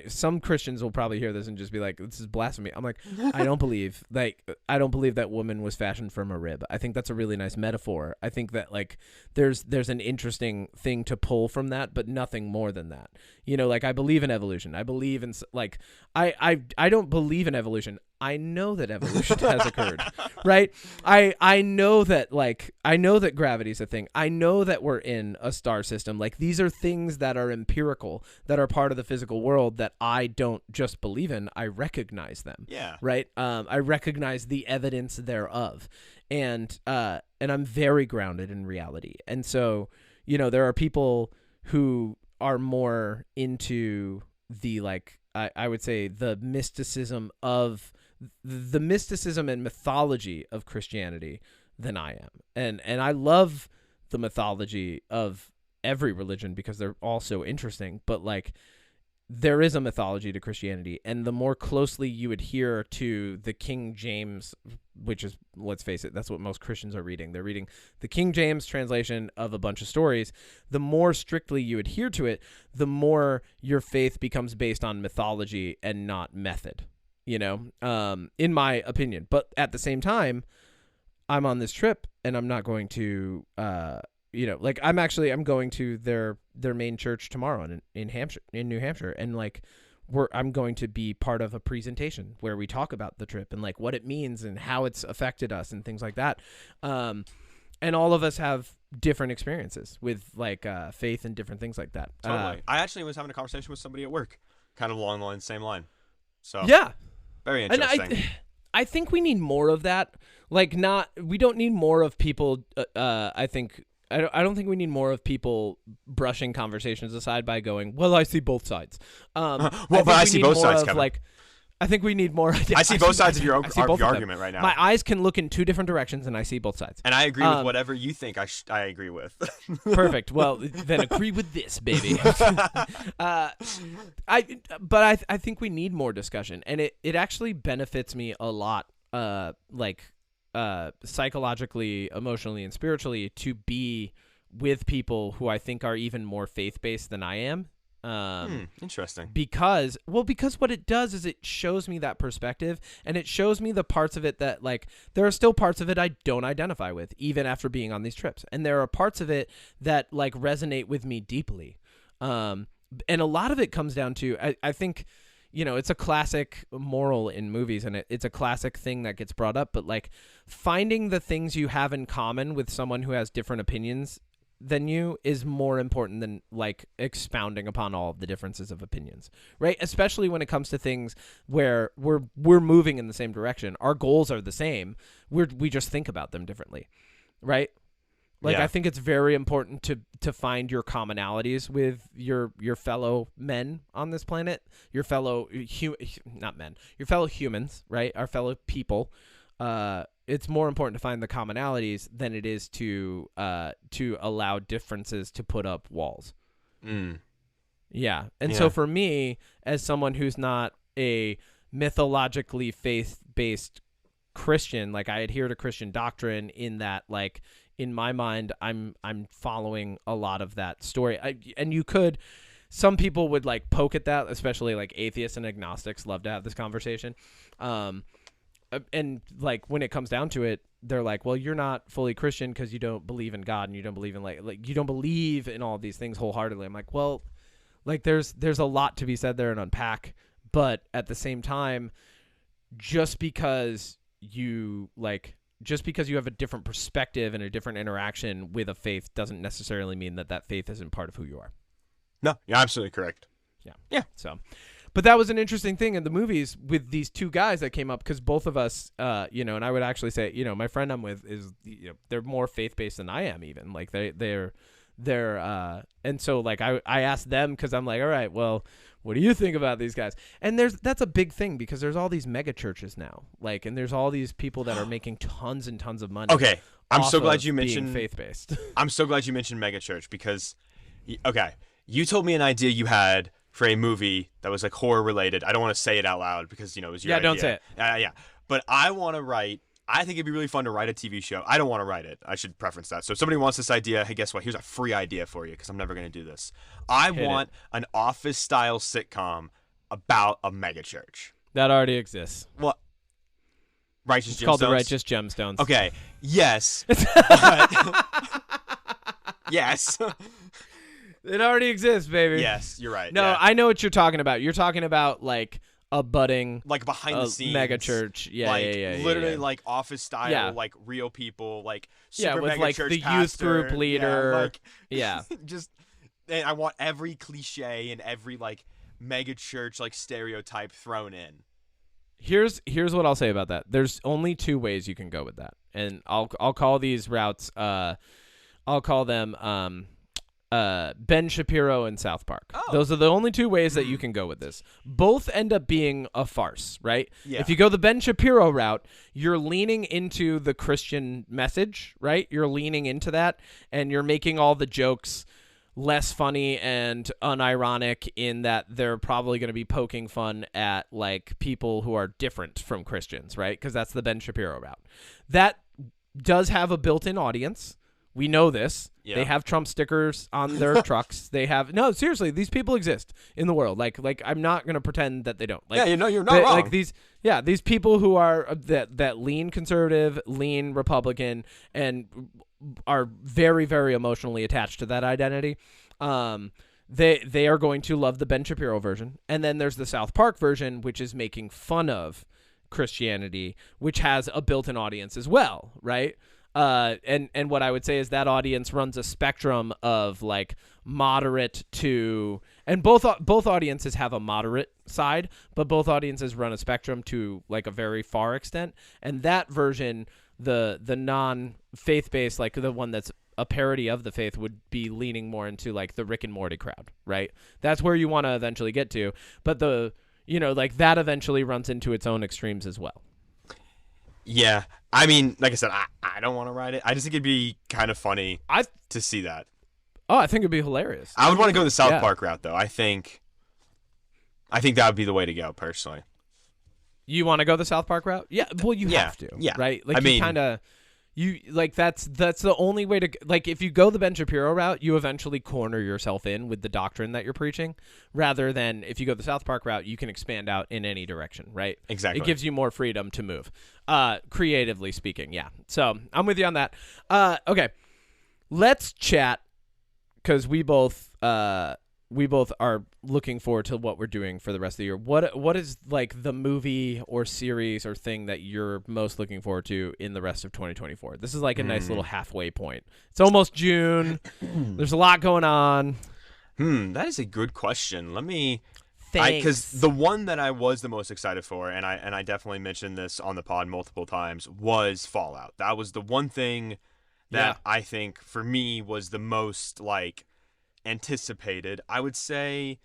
some Christians will probably hear this and just be like, this is blasphemy. I'm like, I don't believe that woman was fashioned from a rib. I think that's a really nice metaphor. I think that like there's an interesting thing to pull from that, but nothing more than that. You know, like I believe in evolution. I believe in like, I don't believe in evolution. I know that evolution has occurred, right? I know that gravity's a thing. I know that we're in a star system. Like these are things that are empirical, that are part of the physical world that I don't just believe in. I recognize them. Yeah. Right. I recognize the evidence thereof, and I'm very grounded in reality. And so, you know, there are people who are more into the like, I would say the mysticism and mythology of Christianity than I am. And I love the mythology of every religion because they're all so interesting, but like there is a mythology to Christianity, and the more closely you adhere to the King James, which is, let's face it, that's what most Christians are reading. They're reading the King James translation of a bunch of stories. The more strictly you adhere to it, the more your faith becomes based on mythology and not method. You know, in my opinion. But at the same time, I'm on this trip, and I'm not going to, you know, like I'm going to their main church tomorrow in New Hampshire, and like I'm going to be part of a presentation where we talk about the trip and like what it means and how it's affected us and things like that. And all of us have different experiences with like faith and different things like that. Totally. I actually was having a conversation with somebody at work, kind of along the same line. So yeah. Very interesting. And I think we need more of that. Like, we don't need more of people. I don't think we need more of people brushing conversations aside by going, well, I see both sides. I see both sides, Kevin. Like, I think we need more. I see both sides of your argument right now. My eyes can look in two different directions, and I see both sides. And I agree with whatever you think I agree with. Perfect. Well, then agree with this, baby. I think we need more discussion, and it actually benefits me a lot, psychologically, emotionally, and spiritually, to be with people who I think are even more faith-based than I am. Interesting. Because what it does is it shows me that perspective, and it shows me the parts of it that, like, there are still parts of it I don't identify with, even after being on these trips. And there are parts of it that, like, resonate with me deeply. And a lot of it comes down to, I think, you know, it's a classic moral in movies, and it's a classic thing that gets brought up, but, like, finding the things you have in common with someone who has different opinions than you is more important than, like, expounding upon all of the differences of opinions, right? Especially when it comes to things where we're moving in the same direction. Our goals are the same. We just think about them differently, right? Like, Yeah. I think it's very important to find your commonalities with your fellow men on this planet, your fellow not men, your fellow humans, right? Our fellow people. It's more important to find the commonalities than it is to allow differences to put up walls. Yeah. And so for me, as someone who's not a mythologically faith-based Christian, like, I adhere to Christian doctrine in that, like, in my mind, I'm following a lot of that story. And you could, some people would, like, poke at that, especially, like, atheists and agnostics love to have this conversation. And, like, when it comes down to it, they're like, well, you're not fully Christian because you don't believe in God, and you don't believe in, like you don't believe in all these things wholeheartedly. I'm like, well, like, there's a lot to be said there and unpack, but at the same time, just because you have a different perspective and a different interaction with a faith doesn't necessarily mean that faith isn't part of who you are. No, you're absolutely correct. Yeah. So, but that was an interesting thing in the movies with these two guys that came up, because both of us, you know, and I would actually say, you know, my friend I'm with is, you know, they're more faith-based than I am even. Like, they're and so, like, I asked them because I'm like, all right, well, what do you think about these guys? And that's a big thing because there's all these mega churches now, like, and there's all these people that are making tons and tons of money. Okay, I'm so glad you mentioned faith-based. I'm so glad you mentioned megachurch because, okay, you told me an idea you had for a movie that was, like, horror related. I don't want to say it out loud because, you know, it was your idea. Don't say it. Yeah, but I think it'd be really fun to write a TV show. I don't want to write it. I should preference that. So if somebody wants this idea, hey, guess what? Here's a free idea for you because I'm never going to do this. I want an office-style sitcom about a megachurch. That already exists. What? Righteous It's Gemstones? called the Righteous Gemstones. Okay. Yes. But, yes. It already exists, baby. Yes, you're right. No, yeah. I know what you're talking about. You're talking about, like, a budding, like, behind the scenes mega church. Yeah, like, yeah. literally, like, office style, Yeah. like, real people, like, Yeah, super with, mega like, church the pastor. youth group leader. Yeah, like, Yeah. just, and I want every cliche and every, like, mega church, like, stereotype thrown in. Here's what I'll say about that. There's only two ways you can go with that, and I'll call these routes. I'll call them Ben Shapiro and South Park. Oh. Those are the only two ways that you can go with this. Both end up being a farce, right? Yeah. If you go the Ben Shapiro route, you're leaning into the Christian message, right? You're leaning into that, and you're making all the jokes less funny and unironic in that they're probably going to be poking fun at, like, people who are different from Christians, right? Because that's the Ben Shapiro route. That does have a built-in audience. We know this. Yeah. They have Trump stickers on their trucks. They have seriously, these people exist in the world. Like I'm not going to pretend that they don't. Like, yeah, you know, you're not wrong. Like these people who are that lean conservative, lean Republican, and are very, very emotionally attached to that identity. They are going to love the Ben Shapiro version. And then there's the South Park version, which is making fun of Christianity, which has a built-in audience as well, right? And what I would say is that audience runs a spectrum of, like, moderate to, and both audiences have a moderate side, but both audiences run a spectrum to, like, a very far extent. And that version, the non-faith based, like the one that's a parody of the faith, would be leaning more into, like, the Rick and Morty crowd, right? That's where you want to eventually get to, but like, that eventually runs into its own extremes as well. Yeah. I mean, like I said, I don't want to write it. I just think it'd be kind of funny to see that. Oh, I think it'd be hilarious. I would want to go the South Park route, though. I think that would be the way to go, personally. You want to go the South Park route? Yeah. Well, you have to. Yeah. Right. Like, I mean, You like that's the only way to like if you go the Ben Shapiro route, you eventually corner yourself in with the doctrine that you're preaching, rather than if you go the South Park route, you can expand out in any direction, right? Exactly. It gives you more freedom to move, creatively speaking. Yeah. So I'm with you on that. Okay, let's chat because we both are looking forward to what we're doing for the rest of the year. What is like the movie or series or thing that you're most looking forward to in the rest of 2024? This is like a nice little halfway point. It's almost June. There's a lot going on. That is a good question. Let me... Thanks. Because the one that I was the most excited for, and I definitely mentioned this on the pod multiple times, was Fallout. That was the one thing that I think, for me, was the most, like... anticipated. I would say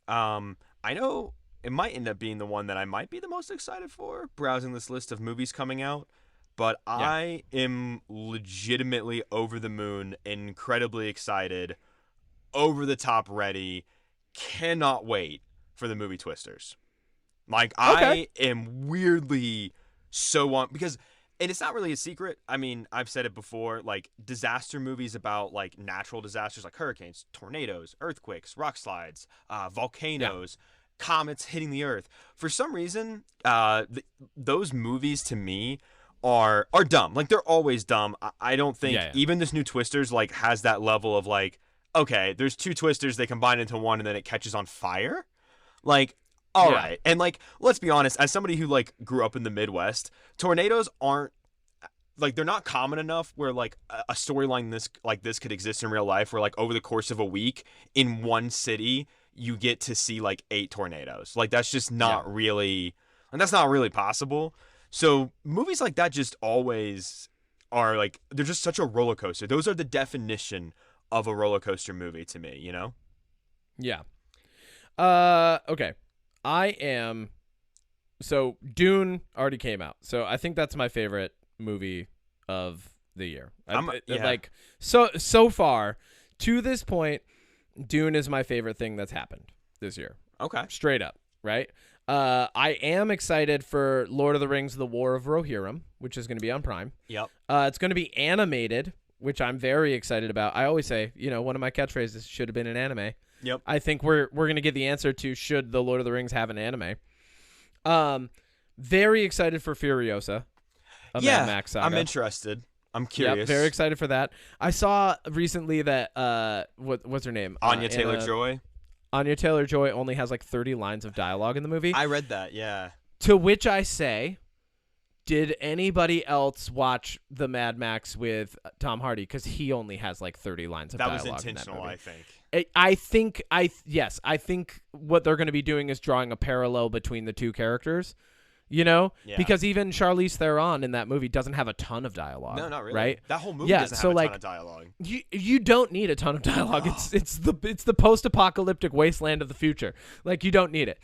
I know it might end up being the one that I might be the most excited for browsing this list of movies coming out, but I am legitimately over the moon, incredibly excited, over the top ready, cannot wait for the movie Twisters. Like I am weirdly so on because and it's not really a secret. I mean, I've said it before, like disaster movies about like natural disasters like hurricanes, tornadoes, earthquakes, rock slides, volcanoes, comets hitting the earth. For some reason, those movies to me are dumb. Like they're always dumb. I don't think even this new Twisters like has that level of like, okay, there's two Twisters, they combine into one and then it catches on fire. Like, all right. And like, let's be honest, as somebody who like grew up in the Midwest, tornadoes aren't like they're not common enough where like a storyline this could exist in real life where like over the course of a week in one city you get to see like 8 tornadoes. Like that's just not really, and that's not really possible. So movies like that just always are like, they're just such a roller coaster. Those are the definition of a roller coaster movie to me, you know? Yeah. Okay. So Dune already came out. So I think that's my favorite movie of the year. Like so far to this point, Dune is my favorite thing that's happened this year. Okay. Straight up, right? I am excited for Lord of the Rings: The War of Rohirrim, which is going to be on Prime. Yep. It's going to be animated, which I'm very excited about. I always say, one of my catchphrases should have been an anime. Yep. I think we're going to get the answer to should the Lord of the Rings have an anime. Very excited for Furiosa, a Mad Max saga. I'm interested. I'm curious. Yep, very excited for that. I saw recently that what's her name? Anya Taylor-Joy. Anya Taylor-Joy only has like 30 lines of dialogue in the movie. I read that, yeah. To which I say, did anybody else watch the Mad Max with Tom Hardy? Because he only has like 30 lines of dialogue. That was intentional, I think. I think what they're going to be doing is drawing a parallel between the two characters, because even Charlize Theron in that movie doesn't have a ton of dialogue. No, not really. Right? That whole movie doesn't have a ton of dialogue. You don't need a ton of dialogue. It's the post-apocalyptic wasteland of the future. Like you don't need it.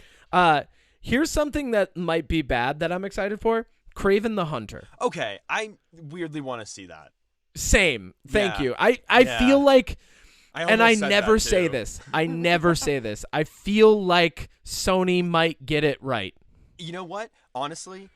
Here's something that might be bad that I'm excited for. Kraven the Hunter. Okay, I weirdly want to see that. Same. Thank you. I feel like, and I never say this. I never say this. I feel like Sony might get it right. You know what? Honestly,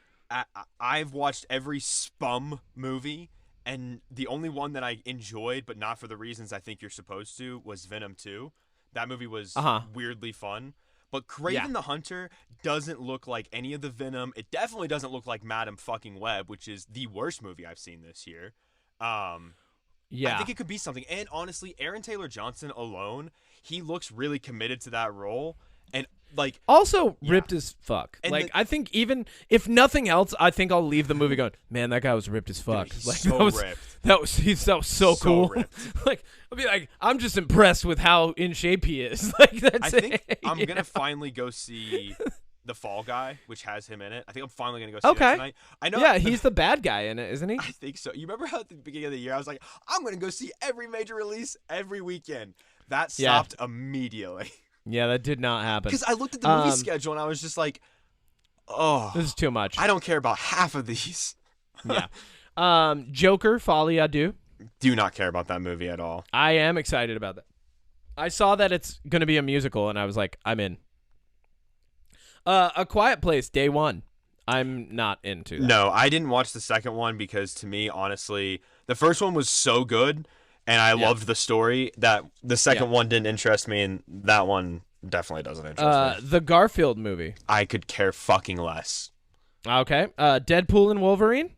I've watched every Spum movie, and the only one that I enjoyed, but not for the reasons I think you're supposed to, was Venom 2. That movie was weirdly fun. But Kraven the Hunter doesn't look like any of the Venom. It definitely doesn't look like Madam fucking Web, which is the worst movie I've seen this year. I think it could be something. And honestly, Aaron Taylor Johnson alone, he looks really committed to that role. And like also ripped as fuck. And I think even if nothing else, I think I'll leave the movie going, man, that guy was ripped as fuck. Dude, like so ripped. That was so cool. Like I'll be like, I'm just impressed with how in shape he is. Like that's I think I'm gonna finally go see The Fall Guy, which has him in it. I think I'm finally gonna go see that tonight. I know. Yeah, he's the bad guy in it, isn't he? I think so. You remember how at the beginning of the year I was like, I'm gonna go see every major release every weekend. That stopped immediately. Yeah, that did not happen. Because I looked at the movie schedule and I was just like, oh, this is too much. I don't care about half of these. Yeah. Joker, Folie à Deux. Do not care about that movie at all. I am excited about that. I saw that it's going to be a musical and I was like, I'm in. A Quiet Place, day one. I'm not into that. No, I didn't watch the second one because to me, honestly, the first one was so good and I loved the story that the second one didn't interest me, and that one definitely doesn't interest me. The Garfield movie. I could care fucking less. Okay. Deadpool and Wolverine?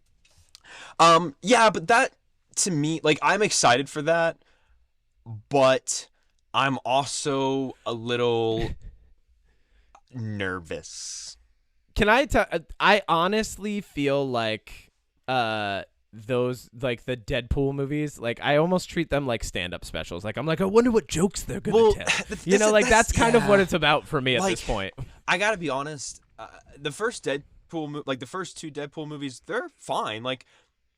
Yeah, but that, to me, like, I'm excited for that, but I'm also a little nervous. Can I tell? I honestly feel like those, like the Deadpool movies, like I almost treat them like stand-up specials. Like I'm like, I wonder what jokes they're gonna tell. You know, like that's kind of what it's about for me at this point. I gotta be honest. The first Deadpool, like the first two Deadpool movies, they're fine. Like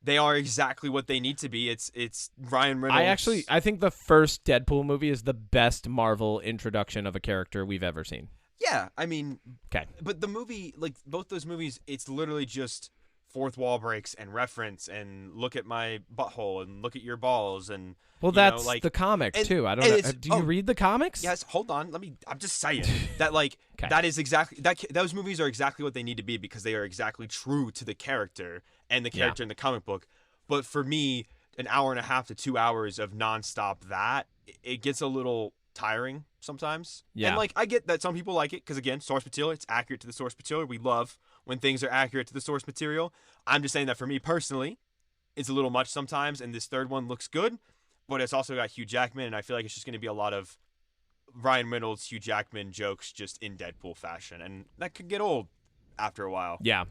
they are exactly what they need to be. It's Ryan Reynolds. I think the first Deadpool movie is the best Marvel introduction of a character we've ever seen. Yeah, I mean, okay. But the movie, like both those movies, it's literally just fourth wall breaks and reference and look at my butthole and look at your balls and that's like the comics too. I don't know. Do you read the comics? Yes. Hold on. I'm just saying that like that is exactly that. Those movies are exactly what they need to be because they are exactly true to the character and the character in the comic book. But for me, an hour and a half to 2 hours of nonstop it gets a little tiring sometimes. Yeah. And like I get that some people like it because again, source material, it's accurate to the source material. We love when things are accurate to the source material. I'm just saying that for me personally, it's a little much sometimes, and this third one looks good, but it's also got Hugh Jackman, and I feel like it's just going to be a lot of Ryan Reynolds, Hugh Jackman jokes just in Deadpool fashion, and that could get old after a while. Yeah.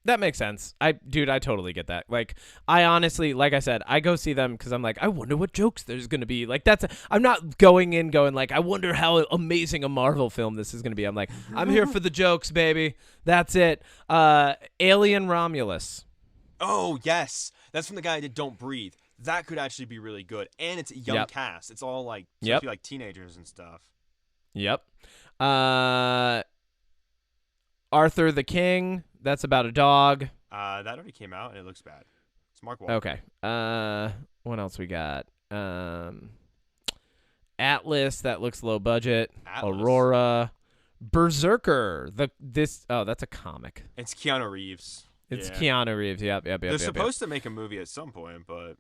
That makes sense. I totally get that. Like, I honestly, like I said, I go see them because I'm like, I wonder what jokes there's going to be. Like, I'm not going like, I wonder how amazing a Marvel film this is going to be. I'm like, I'm here for the jokes, baby. That's it. Alien Romulus. Oh, yes. That's from the guy that Don't Breathe. That could actually be really good. And it's a young cast. It's all like, like teenagers and stuff. Yep. Arthur the King. That's about a dog. That already came out, and it looks bad. It's Mark Wahlberg. Okay. What else we got? Atlas. That looks low budget. Atlas. Aurora. Berserker. That's a comic. It's Keanu Reeves. It's Keanu Reeves. Yep. They're supposed to make a movie at some point, but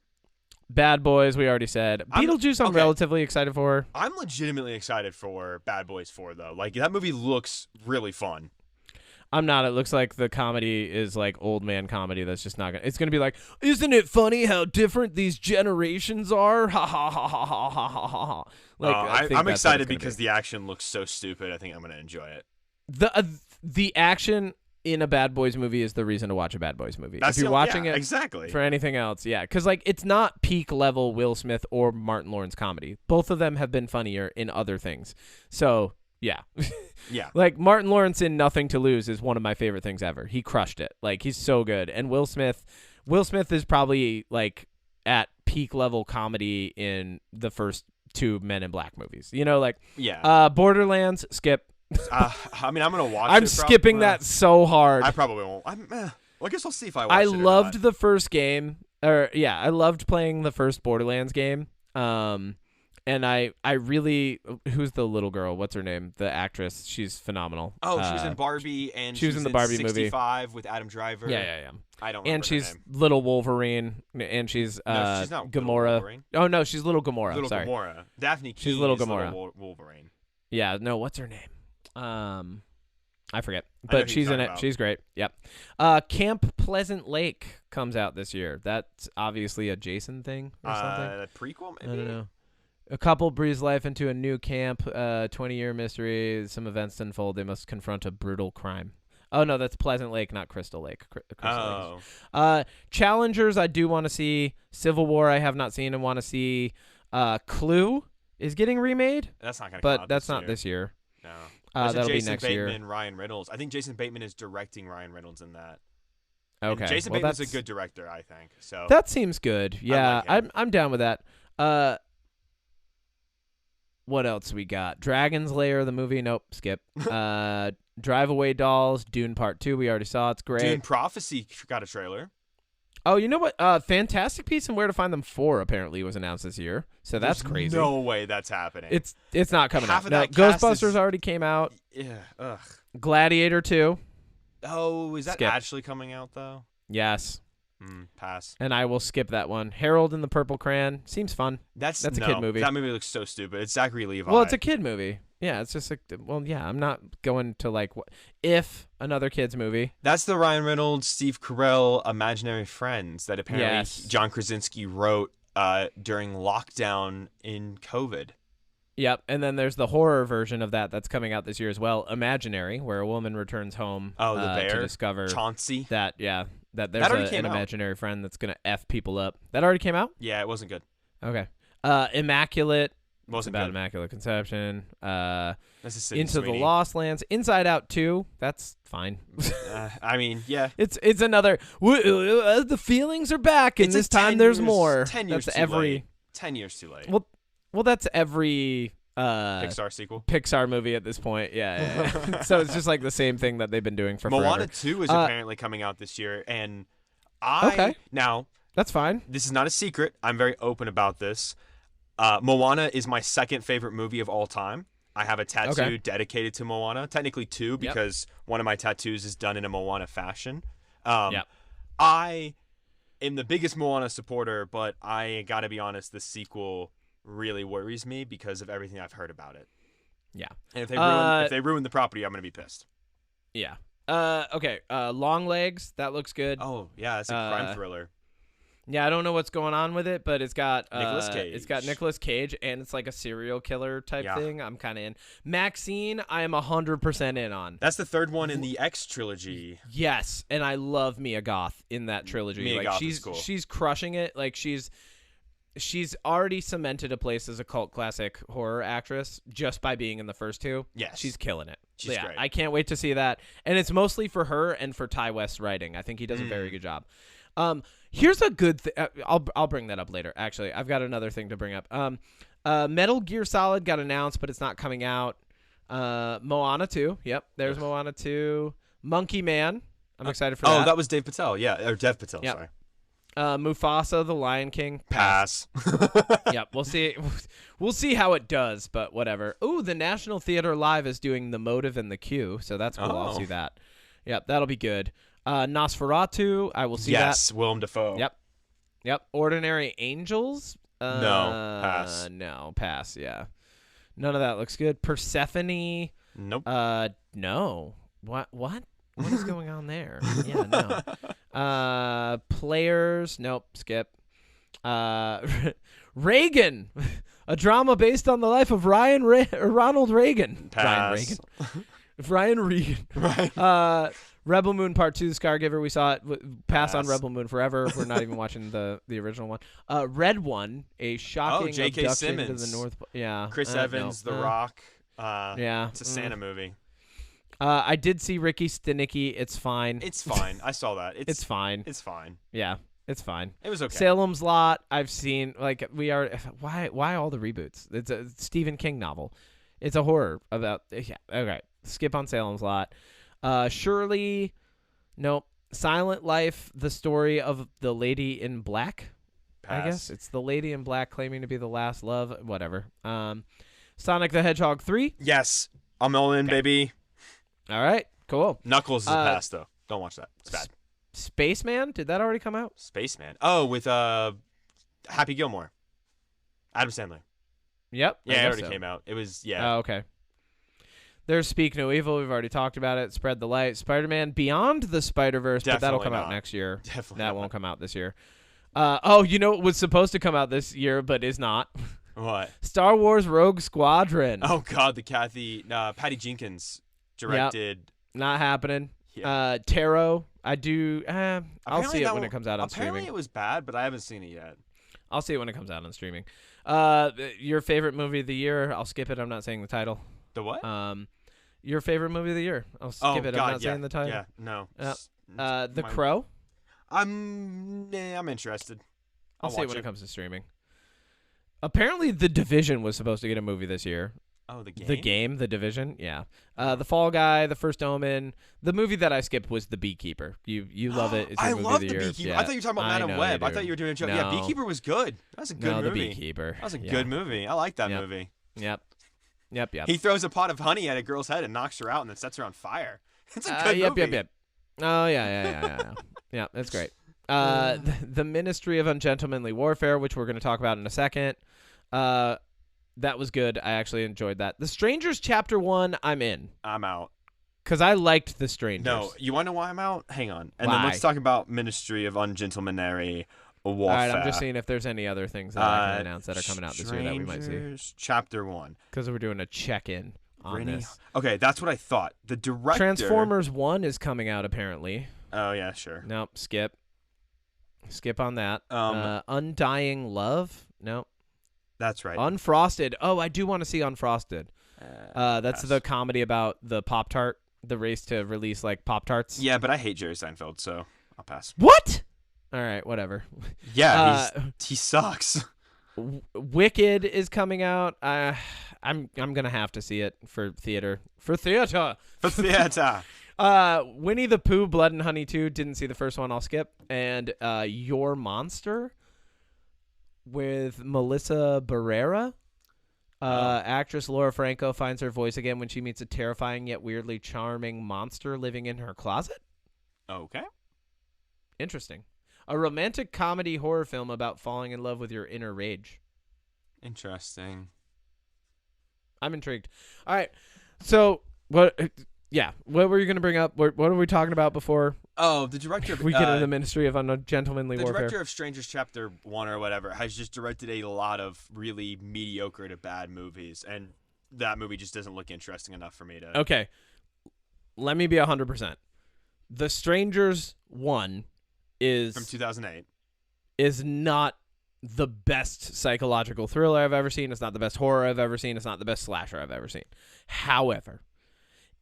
Bad Boys. We already said. Beetlejuice. I'm relatively excited for. I'm legitimately excited for Bad Boys 4 though. Like that movie looks really fun. I'm not. It looks like the comedy is like old man comedy. That's just not gonna. It's gonna be like, isn't it funny how different these generations are? Ha ha ha ha ha ha ha ha. Like, I'm excited because the action looks so stupid. I think I'm gonna enjoy it. The action in a Bad Boys movie is the reason to watch a Bad Boys movie. If you're watching it exactly for anything else, because like it's not peak level Will Smith or Martin Lawrence comedy. Both of them have been funnier in other things. So. Yeah. Yeah. Like Martin Lawrence in Nothing to Lose is one of my favorite things ever. He crushed it. Like he's so good. And Will Smith is probably like at peak level comedy in the first two Men in Black movies. You know, like Borderlands, skip. I mean, I'm going to watch I'm skipping that so hard. I probably won't. Well, I guess I'll see if I watch it. I loved the first game. I loved playing the first Borderlands game. And I really, who's the little girl? What's her name? The actress. She's phenomenal. Oh, she was in Barbie, and she was in the Barbie 65 movie with Adam Driver. Yeah. I don't remember And she's her name. little Wolverine, and she's no, she's not Gamora. Oh no, she's little Gamora. Little Sorry. Gamora. Daphne Keane. She's little is Gamora. Little Wolverine. Yeah. No, what's her name? I forget, but she's in it. About. She's great. Yep. Camp Pleasant Lake comes out this year. That's obviously a Jason thing or something. A prequel, maybe? I don't know. A couple breathes life into a new camp, 20-year mystery. Some events unfold. They must confront a brutal crime. Oh, no, that's Pleasant Lake, not Crystal Lake. Lake. Challengers, I do want to see. Civil War, I have not seen and want to see. Clue is getting remade. That's not going to come out but that's not this year. No. That'll Jason be next Bateman year. And Ryan Reynolds. I think Jason Bateman is directing Ryan Reynolds in that. Okay. And Jason Bateman's a good director, I think. So that seems good. Yeah, I'm down with that. What else we got? Dragon's Lair, the movie. Nope, skip. Drive Away Dolls, Dune Part 2. We already saw. It's great. Dune Prophecy got a trailer. Oh, you know what? Fantastic Beasts and Where to Find Them 4 apparently was announced this year. So that's crazy. No way that's happening. It's not coming Half out. of No, that cast Ghostbusters is... already came out. Yeah. Ugh. Gladiator 2. Oh, is that Skip. actually coming out though? Yes. Pass. And I will skip that one. Harold and the Purple Crayon seems fun. That's a kid movie. That movie looks so stupid. It's Zachary Levi. Well, it's a kid movie. Yeah, it's just like, well, yeah, I'm not going to like if another kid's movie. That's the Ryan Reynolds, Steve Carell, Imaginary Friends that apparently John Krasinski wrote during lockdown in COVID. Yep, and then there's the horror version of that that's coming out this year as well, Imaginary, where a woman returns home the bear? to discover Chauncey. that there's an imaginary friend that's gonna F people up. That already came out? Yeah, it wasn't good. Okay. Immaculate. Wasn't about good. Immaculate Conception. That's a Sydney Into Sweeney. the Lost Lands. Inside Out 2. That's fine. I mean, yeah. It's another. The feelings are back, and this time there's more. 10 years that's too every. late. 10 years too late. Well, that's every. Pixar sequel. Pixar movie at this point. Yeah. So it's just like the same thing that they've been doing for Moana forever. 2 is apparently coming out this year, and now that's fine. this is not a secret. I'm very open about this. Moana is my second favorite movie of all time. I have a tattoo dedicated to Moana. Technically two, because one of my tattoos is done in a Moana fashion. I am the biggest Moana supporter, but I gotta be honest, the sequel really worries me because of everything I've heard about it. Yeah. And if they ruin the property, I'm gonna be pissed. Yeah. Okay. Long Legs. That looks good. Oh yeah, it's a crime thriller. Yeah, I don't know what's going on with it, but it's got Nicolas Cage. It's got Nicolas Cage, and it's like a serial killer type thing. I'm kind of in. Maxine, I am 100% in on. That's the third one in the X trilogy. Yes, and I love Mia Goth in that trilogy. Mia like Goth she's is cool. she's crushing it. Like she's already cemented a place as a cult classic horror actress just by being in the first two. Yes. She's killing it. She's great. I can't wait to see that. And it's mostly for her and for Ty West's writing. I think he does a very good job. Here's a good thing. I'll bring that up later. Actually, I've got another thing to bring up. Metal Gear Solid got announced, but it's not coming out. Moana 2. Yep, there's Moana 2. Monkey Man. I'm excited for that. Oh, that was Dave Patel. Yeah, or Dev Patel. Yep. Sorry. Mufasa, the Lion King. Pass. Yep, we'll see. We'll see how it does, but whatever. Ooh, the National Theater Live is doing The Motive and the Cue, so that's cool. I'll see that. Yep, that'll be good. Nosferatu, I will see that. Yes, Willem Dafoe. Yep. Ordinary Angels. No, pass. No, pass. Yeah, none of that looks good. Persephone. Nope. No. What? What is going on there? Yeah, no. Players. Nope. Skip. Reagan, a drama based on the life of Ronald Reagan. Pass. Ryan Reagan. Right. Rebel Moon Part 2, Scargiver. We saw it. Pass on Rebel Moon forever. We're not even watching the original one. Red One, a shocking J.K. abduction Simmons. to the North. Yeah. Chris Evans, no. The Rock. Yeah. It's a Santa movie. I did see Ricky Stenicki. It's fine. It's fine. I saw that. It's fine. It's fine. Yeah. It's fine. It was okay. Salem's Lot. I've seen why all the reboots? It's a Stephen King novel. It's a horror about. Yeah. Okay. Skip on Salem's Lot. Shirley. Nope. Silent Life. The story of the Lady in Black. Pass. I guess it's the Lady in Black claiming to be the last love. Whatever. Sonic the Hedgehog 3. Yes. I'm all in, baby. All right. Cool. Knuckles is a pass, though. Don't watch that. It's bad. Spaceman. Did that already come out? Spaceman. Oh, with Happy Gilmore. Adam Sandler. Yep. Yeah, it already came out. It was, Oh, okay. There's Speak No Evil. We've already talked about it. Spread the Light. Spider-Man Beyond the Spider-Verse, but that'll come out next year. Definitely that won't come out this year. You know what was supposed to come out this year, but is not? What? Star Wars Rogue Squadron. Oh, God, Patty Jenkins directed. Yep. Not happening. Yeah. Tarot. I do. I'll see it when it comes out on apparently streaming. It was bad, but I haven't seen it yet. I'll see it when it comes out on streaming. Your favorite movie of the year? I'll skip it. I'm not saying the title. The what? Your favorite movie of the year? I'll skip it. I'm not saying the title. Yeah, no. The Crow. I'm interested. I'll see it when it comes to streaming. Apparently, The Division was supposed to get a movie this year. Oh, the game? The game, The Division, yeah. The Fall Guy, The First Omen. The movie that I skipped was The Beekeeper. You love it. It's your I movie love of the The year. Beekeeper. Yeah. I thought you were talking about Madam Web. I thought you were doing a joke. No. Yeah, Beekeeper was good. That was a good movie. The Beekeeper. That was a good movie. I like that movie. Yep. He throws a pot of honey at a girl's head and knocks her out and then sets her on fire. It's a good movie. Yep. Oh yeah. Yeah, that's great. The Ministry of Ungentlemanly Warfare, which we're going to talk about in a second. That was good. I actually enjoyed that. The Strangers Chapter 1, I'm in. I'm out. Because I liked The Strangers. No, you want to know why I'm out? Hang on. And Why? then let's talk about Ministry of Ungentlemanly Warfare. All right, I'm just seeing if there's any other things that I can announce that are coming out this year that we might see. Strangers Chapter 1. Because we're doing a check-in on this. Okay, that's what I thought. The director... Transformers 1 is coming out, apparently. Oh, yeah, sure. Nope, skip. Skip on that. Undying Love? Nope. That's right. Unfrosted. Oh, I do want to see Unfrosted. That's pass. the comedy about the Pop-Tart, the race to release, like, Pop-Tarts. Yeah, but I hate Jerry Seinfeld, so I'll pass. What? All right, whatever. Yeah, he sucks. Wicked is coming out. I'm gonna have to see it for theater. For theater. Winnie the Pooh, Blood and Honey 2. Didn't see the first one. I'll skip. And Your Monster with Melissa Barrera. Actress Laura Franco finds her voice again when she meets a terrifying yet weirdly charming monster living in her closet. Okay. Interesting. A romantic comedy horror film about falling in love with your inner rage. Interesting. I'm intrigued. All right. So, what were you going to bring up? What were we talking about before? Oh, the director of... we get into the Ministry of Ungentlemanly Warfare. The director of Strangers Chapter 1 or whatever has just directed a lot of really mediocre to bad movies, and that movie just doesn't look interesting enough for me to... Okay. Let me be 100%. The Strangers 1 is... From 2008. Is not the best psychological thriller I've ever seen. It's not the best horror I've ever seen. It's not the best slasher I've ever seen. However...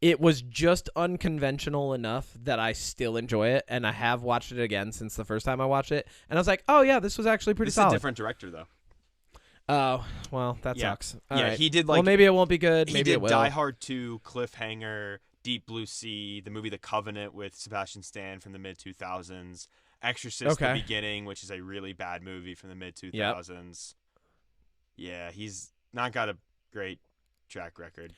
it was just unconventional enough that I still enjoy it, and I have watched it again since the first time I watched it, and I was like, oh, yeah, this was actually pretty solid. It's a different director, though. Oh, well, that sucks. All right. He did, like... well, maybe it won't be good. Maybe it will. He did Die Hard 2, Cliffhanger, Deep Blue Sea, the movie The Covenant with Sebastian Stan from the mid-2000s, Exorcist The Beginning, which is a really bad movie from the mid-2000s. Yep. Yeah, he's not got a great track record.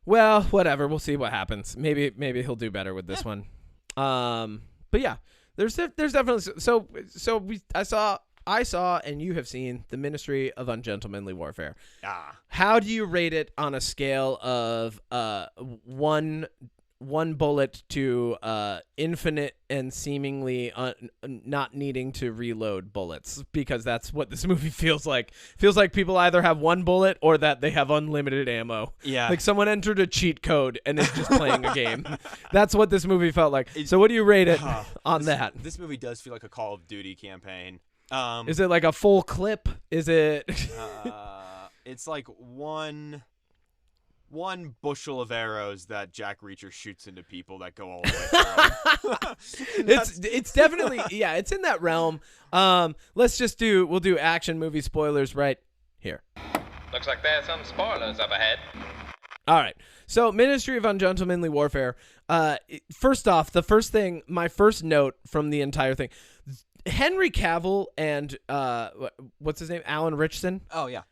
Well, whatever. We'll see what happens. Maybe he'll do better with this one. But yeah, there's definitely I saw and you have seen the Ministry of Ungentlemanly Warfare. How do you rate it on a scale of one bullet to infinite and seemingly not needing to reload bullets, because that's what this movie feels like. Feels like people either have one bullet or that they have unlimited ammo. Yeah. Like someone entered a cheat code and is just playing a game. That's what this movie felt like. So what do you rate it on that? This movie does feel like a Call of Duty campaign. Is it like a full clip? Is it? It's like one bushel of arrows that Jack Reacher shoots into people that go all the way through. It's definitely, yeah, it's in that realm. We'll do action movie spoilers right here. Looks like there's some spoilers up ahead. All right. So Ministry of Ungentlemanly Warfare. First off, my first note from the entire thing, Henry Cavill and what's his name? Alan Ritchson. Oh yeah.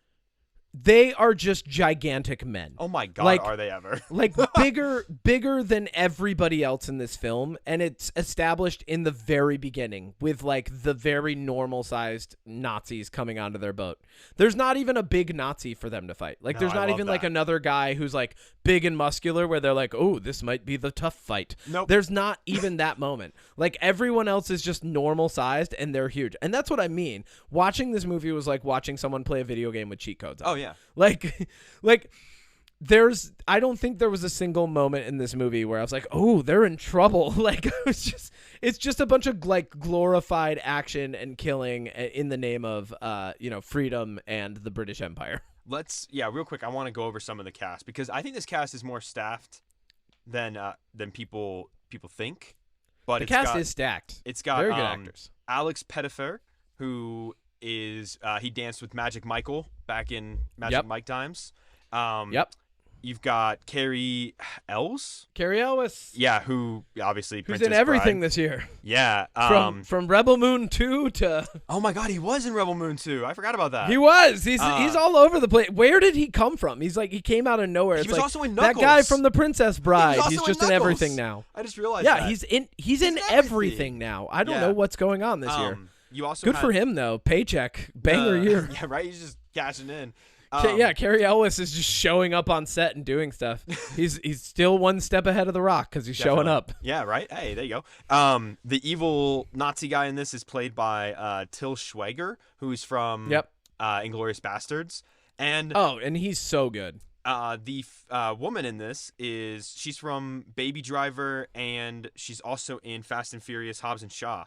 They are just gigantic men. Oh my God, like, are they ever? Like bigger than everybody else in this film, and it's established in the very beginning with like the very normal sized Nazis coming onto their boat. There's not even a big Nazi for them to fight. Like there's not even like another guy who's like big and muscular where they're like, oh, this might be the tough fight. Nope. There's not even that moment. Like everyone else is just normal sized and they're huge. And that's what I mean. Watching this movie was like watching someone play a video game with cheat codes. Oh yeah. Like I don't think there was a single moment in this movie where I was like, oh, they're in trouble. Like it's just a bunch of like glorified action and killing in the name of freedom and the British Empire. Real quick, I want to go over some of the cast because I think this cast is more staffed than people think. But the cast is stacked. It's got very good actors. Alex Pettyfer, who is he danced with Magic Michael back in Magic Mike times. Yep. You've got Carrie Ells. Carrie Elwes. Yeah, who obviously Who's Princess in everything Bride. this year. Yeah. From Rebel Moon 2 to... Oh my God, he was in Rebel Moon 2. I forgot about that. He was. He's all over the place. Where did he come from? He's like, he came out of nowhere. He was also in that Knuckles. guy from The Princess Bride. He was He's also just in in Knuckles. everything now. I just realized Yeah, that. he's in everything now. I don't know what's going on this year. You also Good for him though. Paycheck, banger year. Yeah, right. He's just cashing in. Carrie Elwes is just showing up on set and doing stuff. He's still one step ahead of The Rock because he's showing up. Yeah, right. Hey, there you go. The evil Nazi guy in this is played by Till Schweiger, who's from Inglourious Bastards, and he's so good. The woman in this she's from Baby Driver, and she's also in Fast and Furious Hobbs and Shaw.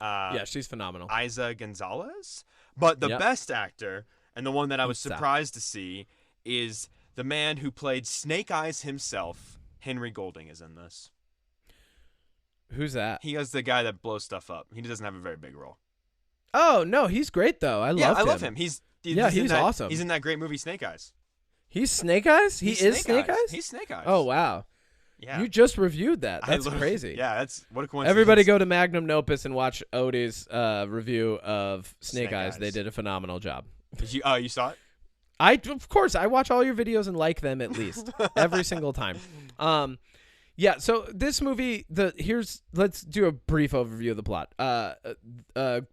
Yeah, she's phenomenal. Isa Gonzalez. But the best actor, and the one that I was surprised to see, is the man who played Snake Eyes himself. Henry Golding is in this. Who's that? He is the guy that blows stuff up. He doesn't have a very big role. Oh, no, he's great, though. I love him. He's awesome. He's in that great movie Snake Eyes. He's Snake Eyes? He is Snake Eyes? He's Snake Eyes. Oh, wow. Yeah. You just reviewed that. That's crazy. Yeah, that's what a coincidence. Everybody go to Magnum Opus and watch Odie's review of Snake Eyes. They did a phenomenal job. You saw it? Of course, I watch all your videos and like them at least every single time. Yeah, so this movie, let's do a brief overview of the plot.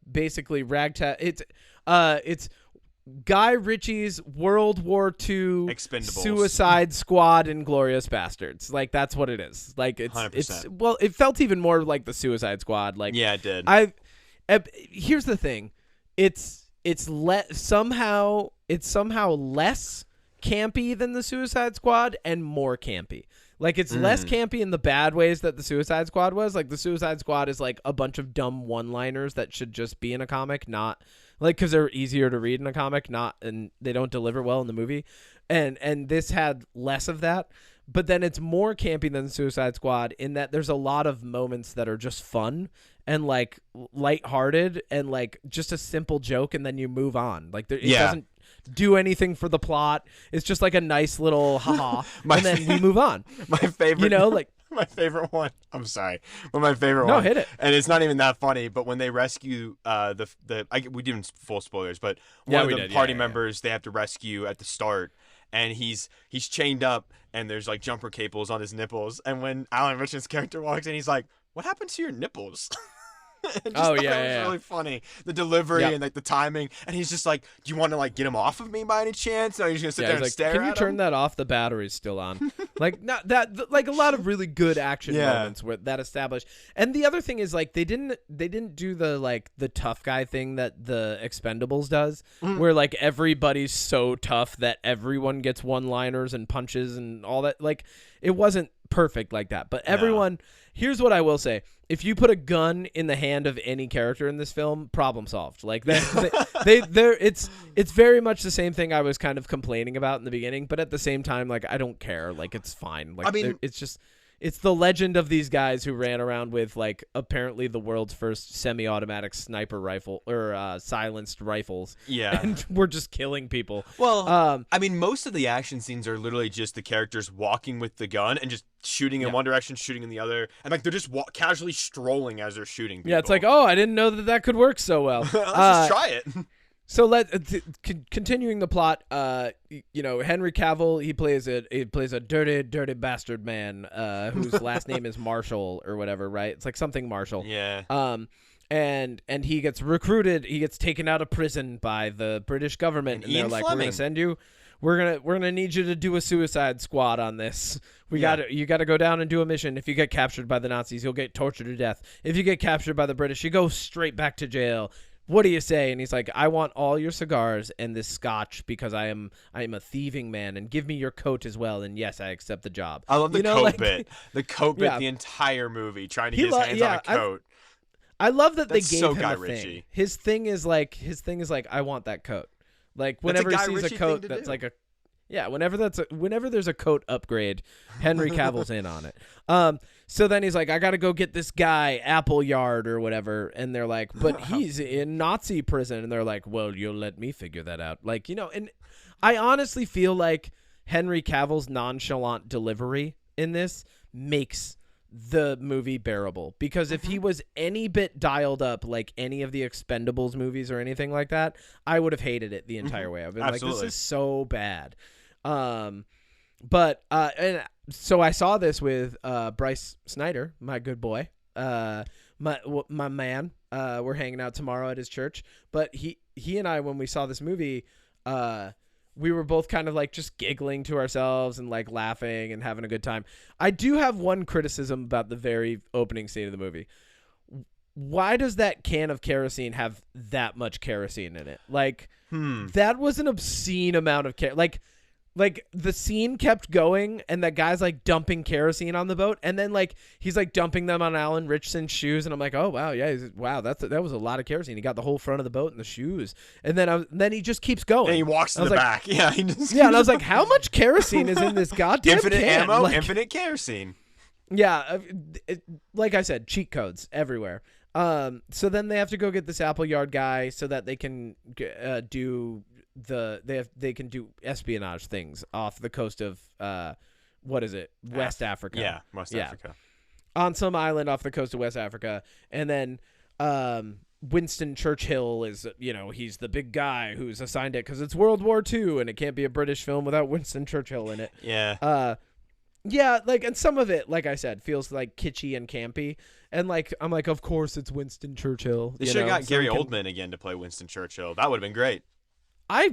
Basically, ragtag. It's Guy Ritchie's World War II Expendables. Suicide Squad and Glorious Bastards. Like, that's what it is. Like, it's 100%. It felt even more like the Suicide Squad. Like, yeah, it did. Here's the thing, it's somehow less campy than the Suicide Squad and more campy. Like, it's less campy in the bad ways that the Suicide Squad was. Like, the Suicide Squad is like a bunch of dumb one-liners that should just be in a comic, not like because they're easier to read in a comic, and they don't deliver well in the movie. And this had less of that. But then it's more campy than the Suicide Squad in that there's a lot of moments that are just fun and like lighthearted and like just a simple joke, and then you move on. Like it doesn't do anything for the plot. It's just like a nice little haha, and then we move on. My favorite, my favorite one. I'm sorry, but my favorite one. No, hit it. And it's not even that funny. But when they rescue we did full spoilers, but one of the party members they have to rescue at the start. And he's chained up, and there's like jumper cables on his nipples. And when Alan Richards' character walks in, he's like, "What happened to your nipples?" It was really funny, the delivery and like the timing. And he's just like, "Do you want to like get him off of me by any chance?" No, he's gonna sit there and like, stare. Can you at turn him? that off? The battery's still on. Like not that. Like a lot of really good action moments where that established. And the other thing is like they didn't do the tough guy thing that the Expendables does, where like everybody's so tough that everyone gets one-liners and punches and all that. Like it wasn't perfect like that, but everyone. Here's what I will say. If you put a gun in the hand of any character in this film, problem solved. Like it's very much the same thing I was kind of complaining about in the beginning, but at the same time, like I don't care. Like it's fine. Like I mean, it's the legend of these guys who ran around with like apparently the world's first semi-automatic sniper rifle or silenced rifles. Yeah, and we're just killing people. Well, I mean, most of the action scenes are literally just the characters walking with the gun and just shooting in one direction, shooting in the other, and like they're just casually strolling as they're shooting people. Yeah, it's like, oh, I didn't know that could work so well. Let's just try it. So continuing the plot, Henry Cavill, he plays a dirty bastard man whose last name is Marshall or whatever, right? It's like something Marshall. Yeah. And he gets recruited. He gets taken out of prison by the British government, and they're like, "We're gonna send you. We're gonna need you to do a Suicide Squad on this. You got to go down and do a mission. If you get captured by the Nazis, you'll get tortured to death. If you get captured by the British, you go straight back to jail. What do you say?" And he's like, "I want all your cigars and this scotch because I am a thieving man, and give me your coat as well." And yes, I accept the job. I love the coat bit. The coat bit the entire movie, trying to get his hands on a coat. I love that they gave so him Guy a Ritchie. thing. His thing is like I want that coat. Like whenever he sees a coat that's like a whenever there's a coat upgrade, Henry Cavill's in on it. So then he's like, I got to go get this guy Appleyard or whatever, and they're like, but he's in Nazi prison, and they're like, well, you'll let me figure that out. Like, and I honestly feel like Henry Cavill's nonchalant delivery in this makes the movie bearable, because if he was any bit dialed up like any of the Expendables movies or anything like that, I would have hated it the entire way. I've been like, this is so bad. But and so I saw this with Bryce Snyder, my good boy, my man. We're hanging out tomorrow at his church, but he and I, when we saw this movie, we were both kind of like just giggling to ourselves and like laughing and having a good time. I do have one criticism about the very opening scene of the movie. Why does that can of kerosene have that much kerosene in it? Like, that was an obscene amount of like the scene kept going, and that guy's like dumping kerosene on the boat, and then like he's like dumping them on Alan Richson's shoes, and I'm like, oh wow, yeah, that was a lot of kerosene. He got the whole front of the boat and the shoes, and then he just keeps going. And he walks to the back. Yeah, and I was like, how much kerosene is in this goddamn infinite can? ammo, like, infinite kerosene. Yeah, like I said, cheat codes everywhere. So then they have to go get this Appleyard guy so that they can do they can do espionage things off the coast of what is it? West Africa. Yeah, West Africa. On some island off the coast of West Africa. And then Winston Churchill is, he's the big guy who's assigned it because it's World War II and it can't be a British film without Winston Churchill in it. Yeah. Yeah, like, and some of it, like I said, feels like kitschy and campy. And like, I'm like, of course it's Winston Churchill. They should have got Gary Oldman again to play Winston Churchill. That would have been great. I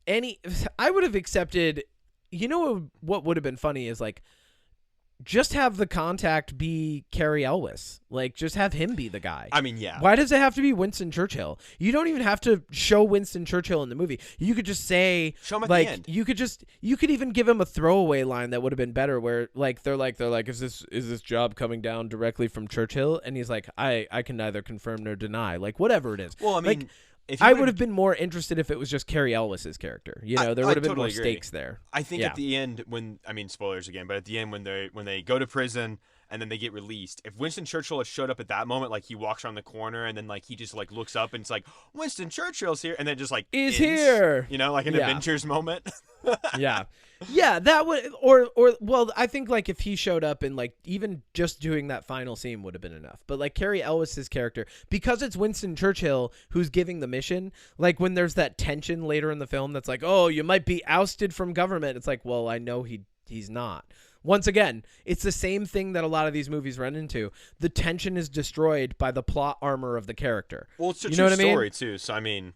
would have accepted. What would have been funny is like, just have the contact be Cary Elwes. Like, just have him be the guy. I mean, yeah. Why does it have to be Winston Churchill? You don't even have to show Winston Churchill in the movie. You could just say, show him at like, the end. You could even give him a throwaway line that would have been better, where like they're like, is this job coming down directly from Churchill? And he's like, I can neither confirm nor deny. Like, whatever it is. Well, I mean, like, I would have been more interested if it was just Cary Elwes' character. There would have been totally more agree. stakes there. I think at the end, spoilers again, but at the end when they go to prison and then they get released, if Winston Churchill had showed up at that moment, like he walks around the corner and then like he just like looks up and it's like, Winston Churchill's here, and then just like is ends, here, like an Avengers moment. yeah, that would, or well, I think like if he showed up and like even just doing that final scene would have been enough. But like Cary Elwes' character, because it's Winston Churchill who's giving the mission, like when there's that tension later in the film that's like, oh, you might be ousted from government. It's like, well, I know he's not. Once again, it's the same thing that a lot of these movies run into. The tension is destroyed by the plot armor of the character. Well, it's a true story too. So I mean,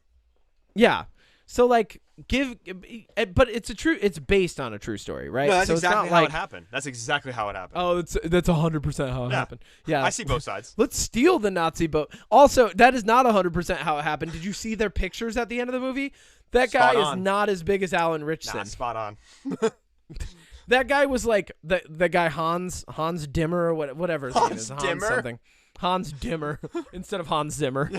yeah. So like but it's based on a true story, right? No, that's so exactly it's how not it happened. That's exactly how it happened. Oh, that's 100% how it happened. Yeah, I see both sides. Let's steal the Nazi boat. Also, that is not 100% how it happened. Did you see their pictures at the end of the movie? That guy is not as big as Alan Richson. Nah, spot on. That guy was like the guy Hans Dimmer or whatever his name is. Hans Dimmer instead of Hans Zimmer.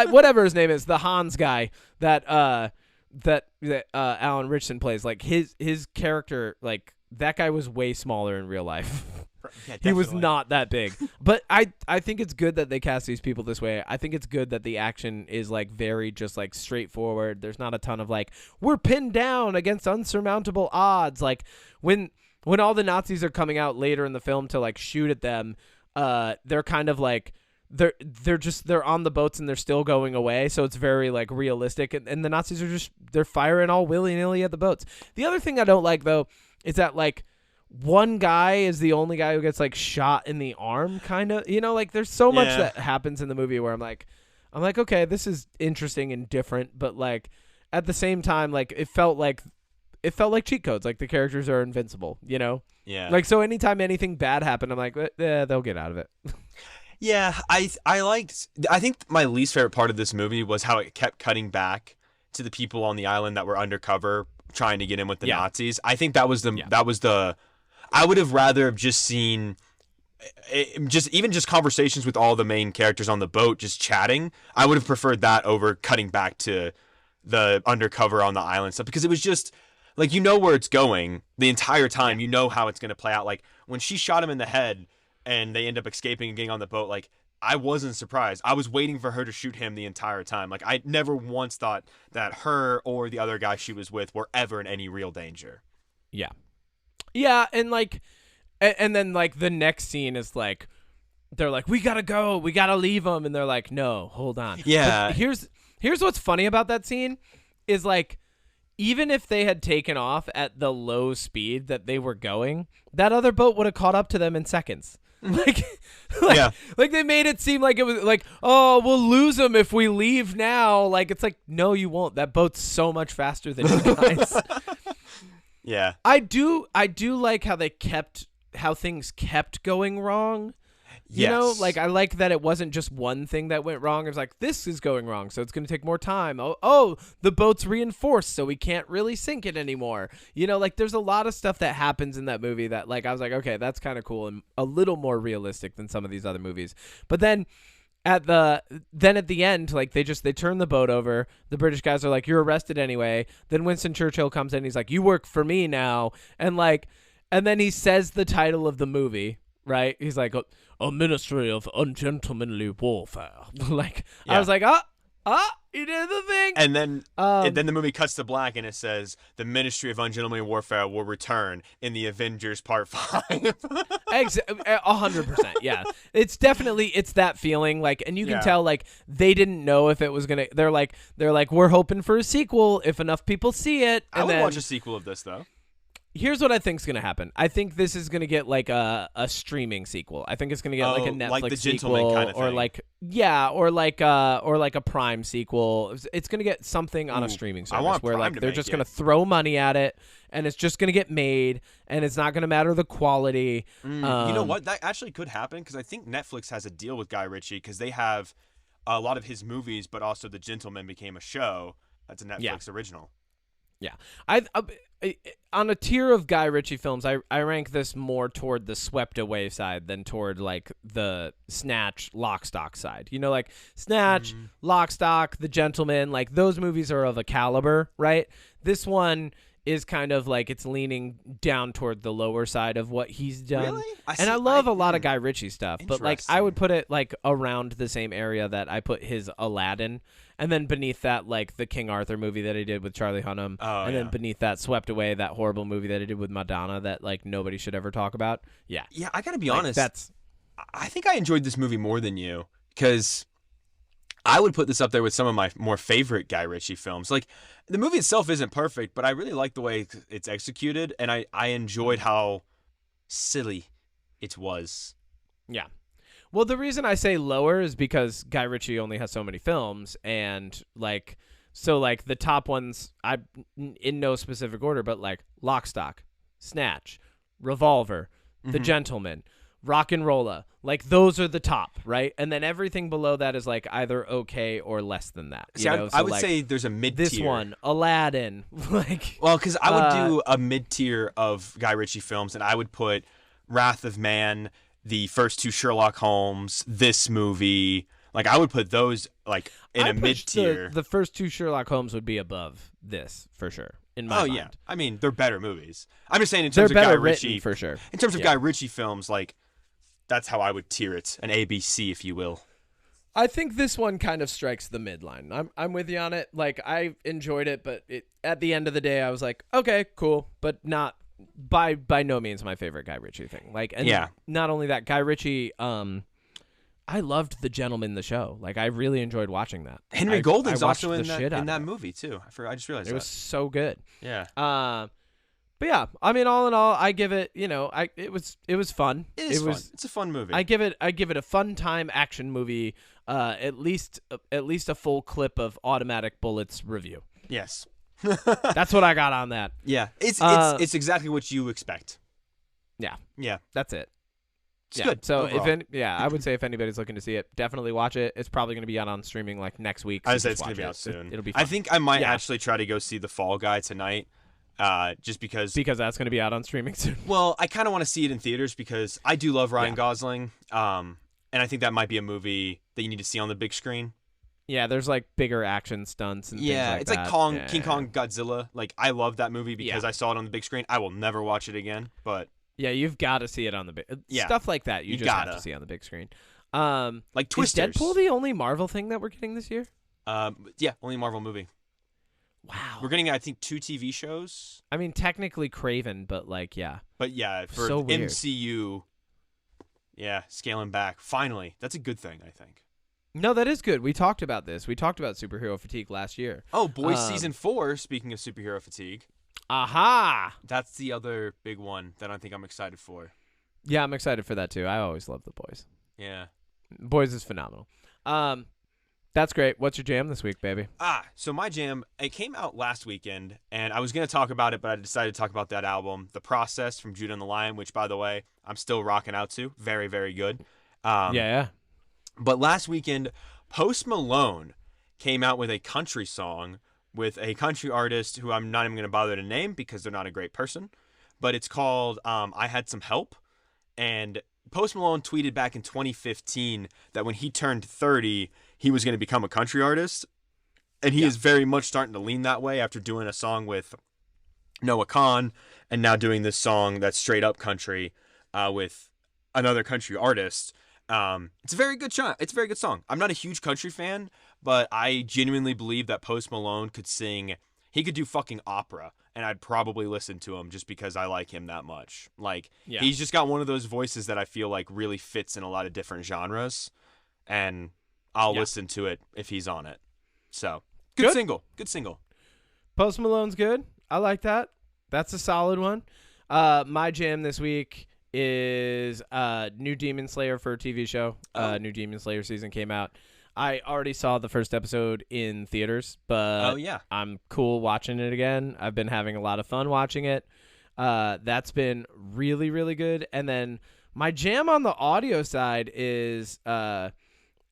Whatever his name is, the Hans guy that Alan Richson plays. Like his character, like that guy was way smaller in real life. Yeah, he was not that big. But I think it's good that they cast these people this way. I think it's good that the action is like very just like straightforward. There's not a ton of like, we're pinned down against unsurmountable odds. Like when all the Nazis are coming out later in the film to like shoot at them, they're kind of like they're on the boats and they're still going away, so it's very like realistic, and the Nazis are they're firing all willy-nilly at the boats. The other thing I don't like though is that like one guy is the only guy who gets like shot in the arm, kind of, like there's so much that happens in the movie where I'm like okay, this is interesting and different, but like at the same time like it felt like cheat codes, like the characters are invincible, Yeah. Like, so anytime anything bad happened, I'm like, they'll get out of it. Yeah, I think my least favorite part of this movie was how it kept cutting back to the people on the island that were undercover trying to get in with the Nazis. I think that was I would have rather have just seen just conversations with all the main characters on the boat just chatting. I would have preferred that over cutting back to the undercover on the island stuff, because it was just like, where it's going the entire time. You know how it's going to play out. Like when she shot him in the head and they end up escaping and getting on the boat, like I wasn't surprised. I was waiting for her to shoot him the entire time. Like I never once thought that her or the other guy she was with were ever in any real danger. Yeah, and like, and then like the next scene is like, they're like, we gotta go, we gotta leave them, and they're like, no, hold on. Yeah. But here's what's funny about that scene, is like, even if they had taken off at the low speed that they were going, that other boat would have caught up to them in seconds. Like, like they made it seem like it was like, oh, we'll lose them if we leave now. Like, it's like, no, you won't. That boat's so much faster than you guys. Yeah. I do like how things kept going wrong. You know, like, I like that it wasn't just one thing that went wrong. It was like, this is going wrong, so it's going to take more time. Oh, the boat's reinforced, so we can't really sink it anymore. You know, like, there's a lot of stuff that happens in that movie that, like, I was like, okay, that's kind of cool and a little more realistic than some of these other movies. But then at the end, like, they turn the boat over. The British guys are like, you're arrested anyway. Then Winston Churchill comes in. He's like, you work for me now. And then he says the title of the movie, right? He's like, a Ministry of Ungentlemanly Warfare. Like, I was like, he did the thing. And then the movie cuts to black and it says, the Ministry of Ungentlemanly Warfare will return in the Avengers Part 5. 100%. Yeah. It's that feeling. Like, and you can tell, like, they didn't know if it was going to, they're like, we're hoping for a sequel if enough people see it. And I would watch a sequel of this, though. Here's what I think's gonna happen. I think this is gonna get like a streaming sequel. I think it's gonna get like a Netflix like the sequel, Gentleman kind of thing. or like a Prime sequel. It's gonna get something on a streaming service where like they're just gonna throw money at it, and it's just gonna get made, and it's not gonna matter the quality. You know what? That actually could happen because I think Netflix has a deal with Guy Ritchie because they have a lot of his movies, but also The Gentleman became a show. That's a Netflix original. Yeah, I on a tier of Guy Ritchie films, I rank this more toward the swept away side than toward like the Snatch, Lock, Stock side. You know, like Snatch, Lock, Stock, The Gentleman, like those movies are of a caliber, right? This one is kind of like it's leaning down toward the lower side of what he's done. Really? I love a lot of Guy Ritchie stuff, but like I would put it like around the same area that I put his Aladdin. And then beneath that, like, the King Arthur movie that he did with Charlie Hunnam. Then beneath that, Swept Away, that horrible movie that he did with Madonna that, like, nobody should ever talk about. Yeah. Yeah, I got to be honest. I think I enjoyed this movie more than you because I would put this up there with some of my more favorite Guy Ritchie films. Like, the movie itself isn't perfect, but I really like the way it's executed, and I enjoyed how silly it was. Yeah. Well, the reason I say lower is because Guy Ritchie only has so many films, and like, so like the top ones, in no specific order, but like Lock, Stock, Snatch, Revolver, The Gentleman, Rock and Rolla, like those are the top, right? And then everything below that is like either okay or less than that. See, I would say there's a mid-tier. This one, Aladdin, like. Well, because I would do a mid-tier of Guy Ritchie films, and I would put Wrath of Man, the first two Sherlock Holmes, this movie. Like, I would put those, like, in a mid-tier. The first two Sherlock Holmes would be above this, for sure, in my mind. Yeah. I mean, they're better movies. I'm just saying in terms of Guy Ritchie. For sure. In terms of Guy Ritchie films, like, that's how I would tier it. An ABC, if you will. I think this one kind of strikes the midline. I'm with you on it. Like, I enjoyed it, but at the end of the day, I was like, okay, cool, but not by no means my favorite Guy Ritchie thing. Like, and not only that, Guy Ritchie, I loved The Gentleman, the show. Like, I really enjoyed watching that. Henry Golding's also in that movie too. I just realized it was so good. Yeah. But yeah, I mean, all in all, I give it. You know, it was fun. It is fun. It's a fun movie. I give it a fun time action movie. At least a full clip of Automatic Bullets review. Yes. That's what I got on that. Yeah, it's exactly what you expect. Yeah, that's it. It's good. So I would say if anybody's looking to see it, definitely watch it. It's probably going to be out on streaming like next week. I would say it's going to be out soon. It'll be fun. I think I might actually try to go see The Fall Guy tonight, just because that's going to be out on streaming soon. Well, I kind of want to see it in theaters because I do love Ryan Gosling, and I think that might be a movie that you need to see on the big screen. Yeah, there's like bigger action stunts and things like it's that. like King Kong Godzilla. Like, I love that movie because I saw it on the big screen. I will never watch it again, but yeah, you've got to see it on the big stuff like that. You just have to see on the big screen. Like Twisters. Is Deadpool the only Marvel thing that we're getting this year? Yeah, only Marvel movie. Wow. We're getting, I think, 2 TV shows. I mean, technically Craven, but like, yeah. But yeah, for So weird. MCU, yeah, scaling back. Finally, that's a good thing, I think. No, that is good. We talked about this. We talked about superhero fatigue last year. Oh, Boys season 4. Speaking of superhero fatigue, aha! that's the other big one that I think I'm excited for. Yeah, I'm excited for that too. I always love the Boys. Yeah. Boys is phenomenal. That's great. What's your jam this week, baby? So my jam, it came out last weekend, and I was going to talk about it, but I decided to talk about that album, The Process from Judah and the Lion, which, by the way, I'm still rocking out to. Very, very good. Yeah. But last weekend, Post Malone came out with a country song with a country artist who I'm not even going to bother to name because they're not a great person. But it's called I Had Some Help. And Post Malone tweeted back in 2015 that when he turned 30, he was going to become a country artist. And he is very much starting to lean that way after doing a song with Noah Kahan and now doing this song that's straight up country with another country artist. It's a very good It's a very good song. I'm not a huge country fan, but I genuinely believe that Post Malone could sing. He could do fucking opera, and I'd probably listen to him just because I like him that much. Like, he's just got one of those voices that I feel like really fits in a lot of different genres, and I'll listen to it if he's on it. So, good single. Good single. Post Malone's good. I like that. That's a solid one. My jam this week is new Demon Slayer for a TV show. New Demon Slayer season came out. I already saw the first episode in theaters, but I'm cool watching it again. I've been having a lot of fun watching it. That's been really, really good. And then my jam on the audio side is, and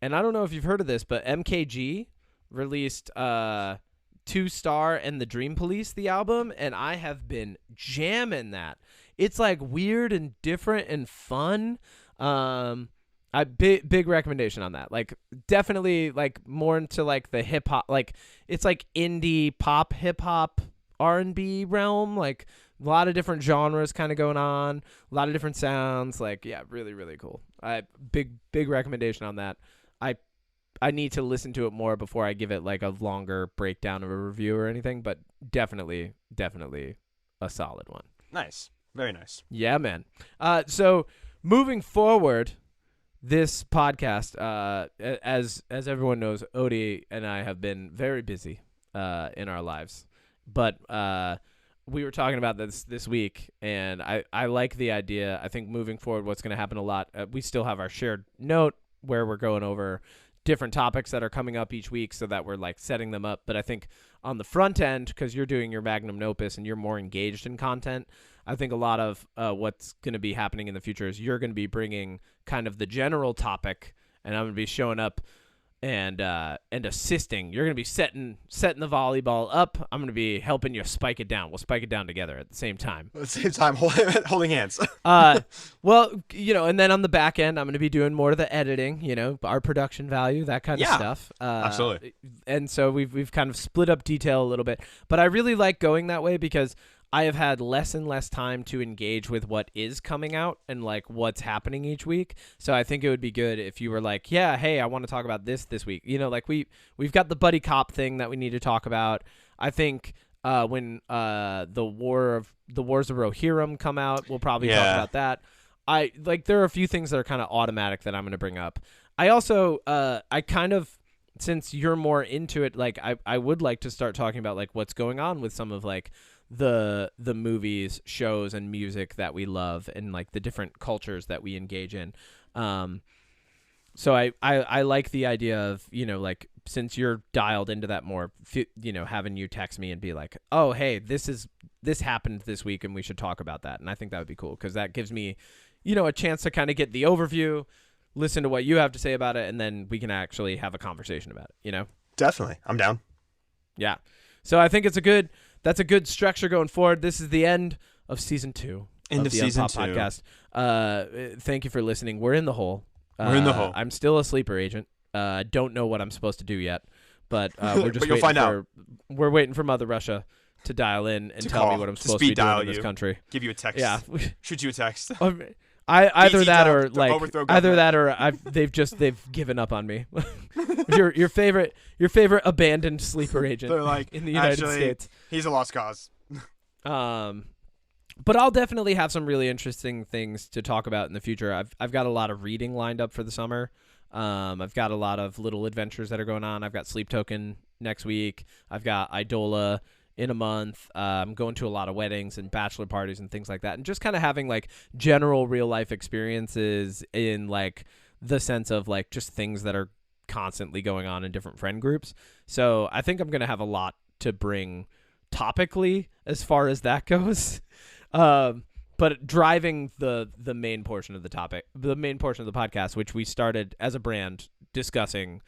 I don't know if you've heard of this, but MKG released 2 Star and the Dream Police, the album, and I have been jamming that. It's like weird and different and fun. Big recommendation on that. Like, definitely like more into like the hip hop, like it's like indie pop, hip hop, R&B realm. Like a lot of different genres kind of going on, a lot of different sounds. Like, yeah, really, really cool. Big recommendation on that. I need to listen to it more before I give it like a longer breakdown of a review or anything, but definitely a solid one. Nice. Very nice. Yeah, man. So moving forward, this podcast, as everyone knows, Odie and I have been very busy in our lives, but we were talking about this week, and I like the idea. I think moving forward, what's going to happen a lot, we still have our shared note where we're going over different topics that are coming up each week so that we're like setting them up. But I think on the front end, because you're doing your magnum opus and you're more engaged in content, I think a lot of what's going to be happening in the future is you're going to be bringing kind of the general topic, and I'm going to be showing up and assisting. You're going to be setting the volleyball up. I'm going to be helping you spike it down. We'll spike it down together at the same time. At the same time, holding hands. Well, and then on the back end, I'm going to be doing more of the editing, our production value, that kind of stuff. Absolutely. And so we've kind of split up detail a little bit, but I really like going that way because I have had less and less time to engage with what is coming out and like what's happening each week. So I think it would be good if you were like, yeah, hey, I want to talk about this week. Like we've got the buddy cop thing that we need to talk about. I think when the Wars of Rohirrim come out, we'll probably talk about that. There are a few things that are kind of automatic that I'm going to bring up. I also since you're more into it, like I would like to start talking about like what's going on with some of like the movies, shows, and music that we love and like the different cultures that we engage in. So I like the idea of, like since you're dialed into that more, having you text me and be like, oh, hey, this happened this week and we should talk about that. And I think that would be cool because that gives me, a chance to kind of get the overview, listen to what you have to say about it, and then we can actually have a conversation about it, Definitely. I'm down. Yeah. So I think that's a good structure going forward. This is the end of season 2 of the season Unpop 2 podcast. Thank you for listening. We're in the hole. We're in the hole. I'm still a sleeper agent. Don't know what I'm supposed to do yet, but we're just you'll find out. We're waiting for Mother Russia to dial in and tell me what I'm supposed to be doing in this country. Give you a text. Yeah. Shoot you a text. Either easy that to or like overthrow either government. that or they've given up on me. your favorite abandoned sleeper agent They're like, in the United actually, States. he's a lost cause. But I'll definitely have some really interesting things to talk about in the future. I've got a lot of reading lined up for the summer. I've got a lot of little adventures that are going on. I've got Sleep Token next week. I've got Idola in a month. I'm going to a lot of weddings and bachelor parties and things like that, and just kind of having like general real life experiences in like the sense of like just things that are constantly going on in different friend groups. So I think I'm going to have a lot to bring topically as far as that goes. But driving the main portion of the topic, the main portion of the podcast, which we started as a brand discussing,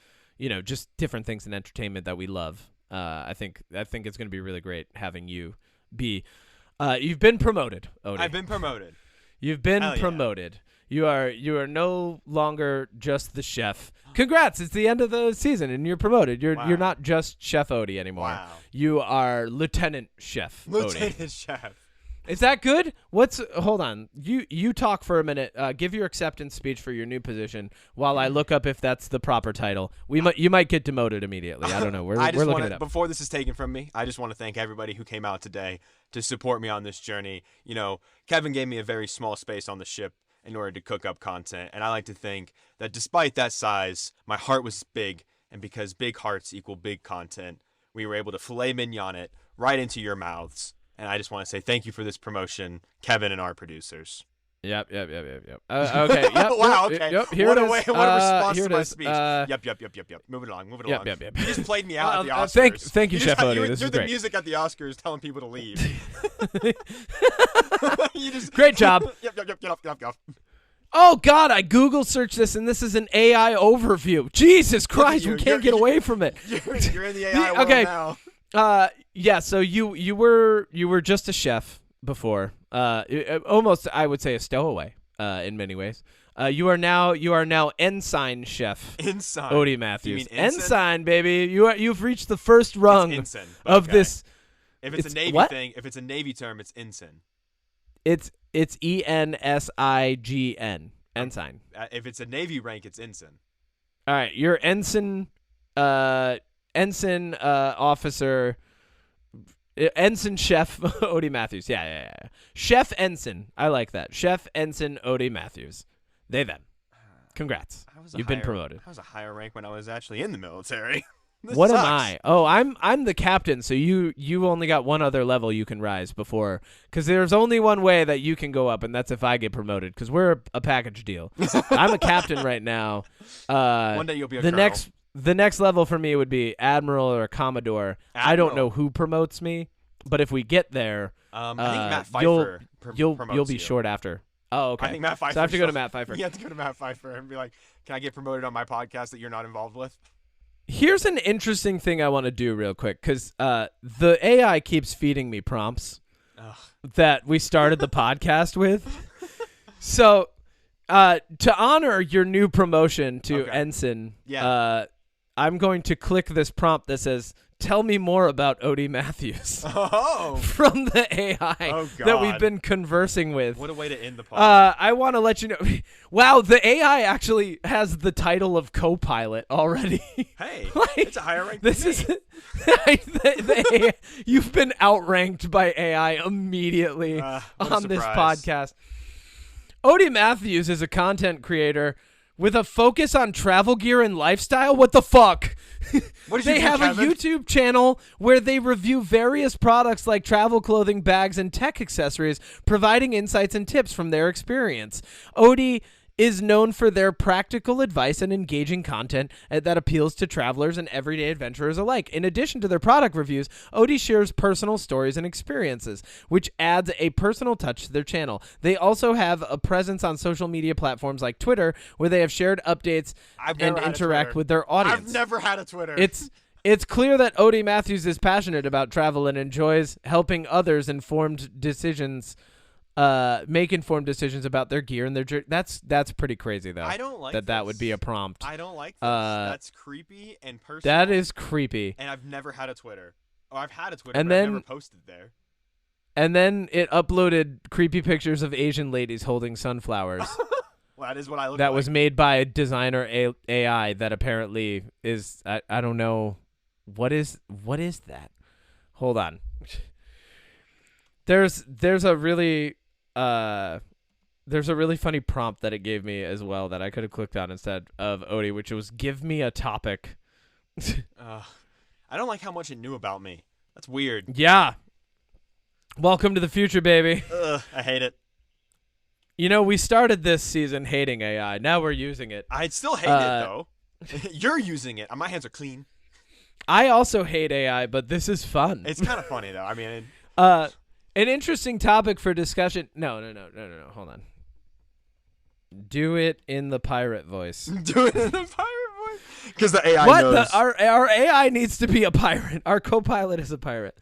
just different things in entertainment that we love. I think it's going to be really great having you be. You've been promoted, Odie. I've been promoted. You've been Hell yeah. promoted. You are no longer just the chef. Congrats! It's the end of the season, and you're promoted. You're not just Chef Odie anymore. Wow. You are Lieutenant Chef Odie. Lieutenant Chef. Is that good? Hold on. You talk for a minute. Give your acceptance speech for your new position while I look up if that's the proper title. You might get demoted immediately. I don't know. We're looking it up. Before this is taken from me, I just want to thank everybody who came out today to support me on this journey. Kevin gave me a very small space on the ship in order to cook up content, and I like to think that despite that size, my heart was big, and because big hearts equal big content, we were able to filet mignon it right into your mouths. And I just want to say thank you for this promotion, Kevin and our producers. Yep. Okay. Yep. Wow. Okay. Yep. Here what it a is. way! What a response here to it my is. speech. Yep. Move it along. Yep. You just played me out at the Oscars. Thank you, Chef Odie. You're This is the great. music at the Oscars telling people to leave. Great job. Yep. Get off. Oh God! I Google searched this, and this is an AI overview. Jesus Christ! We can't get away from it. You're in the AI world okay. now. Yeah. So you were just a chef before. Almost, I would say, a stowaway. In many ways. You are now Ensign Chef. Ensign. Odie Matthews. You mean ensign? Ensign, baby. You've reached the first rung It's ensign, of okay. this. If it's a Navy what? thing, if it's a Navy term, it's ensign. It's ENSIGN. Ensign. If it's a Navy rank, it's ensign. All right, you're ensign officer. Ensign Chef Odie Matthews. Yeah. Chef Ensign. I like that. Chef Ensign Odie Matthews. They them. Congrats. You've been promoted. I was a higher rank when I was actually in the military. What sucks. am I? Oh, I'm the captain, so you only got one other level you can rise before, because there's only one way that you can go up, and that's if I get promoted, because we're a package deal. I'm a captain right now. One day you'll be a colonel. The next level for me would be Admiral or Commodore. I don't know who promotes me, but if we get there, I think Matt Pfeiffer you'll promotes be you. short after. Oh, okay. I think Matt Pfeiffer. So I have to go to Matt Pfeiffer. You have to go to Matt Pfeiffer and be like, "Can I get promoted on my podcast that you're not involved with?" Here's an interesting thing I want to do real quick, because the AI keeps feeding me prompts that we started the podcast with. So to honor your new promotion to Ensign, I'm going to click this prompt that says, "Tell me more about Odie Matthews." From the AI that we've been conversing with. What a way to end the podcast. I want to let you know. Wow, the AI actually has the title of co-pilot already. Hey, like, it's a higher rank. This is the AI, you've been outranked by AI immediately on this podcast. Odie Matthews is a content creator with a focus on travel gear and lifestyle. What the fuck? They have a YouTube channel where they review various products like travel clothing, bags, and tech accessories, providing insights and tips from their experience. Odie is known for their practical advice and engaging content that appeals to travelers and everyday adventurers alike. In addition to their product reviews, Odie shares personal stories and experiences, which adds a personal touch to their channel. They also have a presence on social media platforms like Twitter, where they have shared updates and interact with their audience. I've never had a Twitter. It's clear that Odie Matthews is passionate about travel and enjoys helping others make informed decisions about their gear and their that's pretty crazy though. I don't like that would be a prompt. I don't like this. That's creepy and personal. That is creepy. And I've never had a Twitter. Oh, I've had a Twitter, and but then, I've never posted there. And then it uploaded creepy pictures of Asian ladies holding sunflowers. Well, that is what I look That like. was made by a designer AI that apparently is I don't know what is that? Hold on. There's a really funny prompt that it gave me as well that I could have clicked on instead of Odie, which was give me a topic. I don't like how much it knew about me. That's weird. Yeah. Welcome to the future, baby. Ugh, I hate it. You know, we started this season hating AI. Now we're using it. I'd still hate it, though. You're using it. My hands are clean. I also hate AI, but this is fun. It's kind of funny, though. I mean... An interesting topic for discussion. No. Hold on. Do it in the pirate voice. Do it in the pirate voice? Because the AI What? knows. Our AI needs to be a pirate. Our co-pilot is a pirate.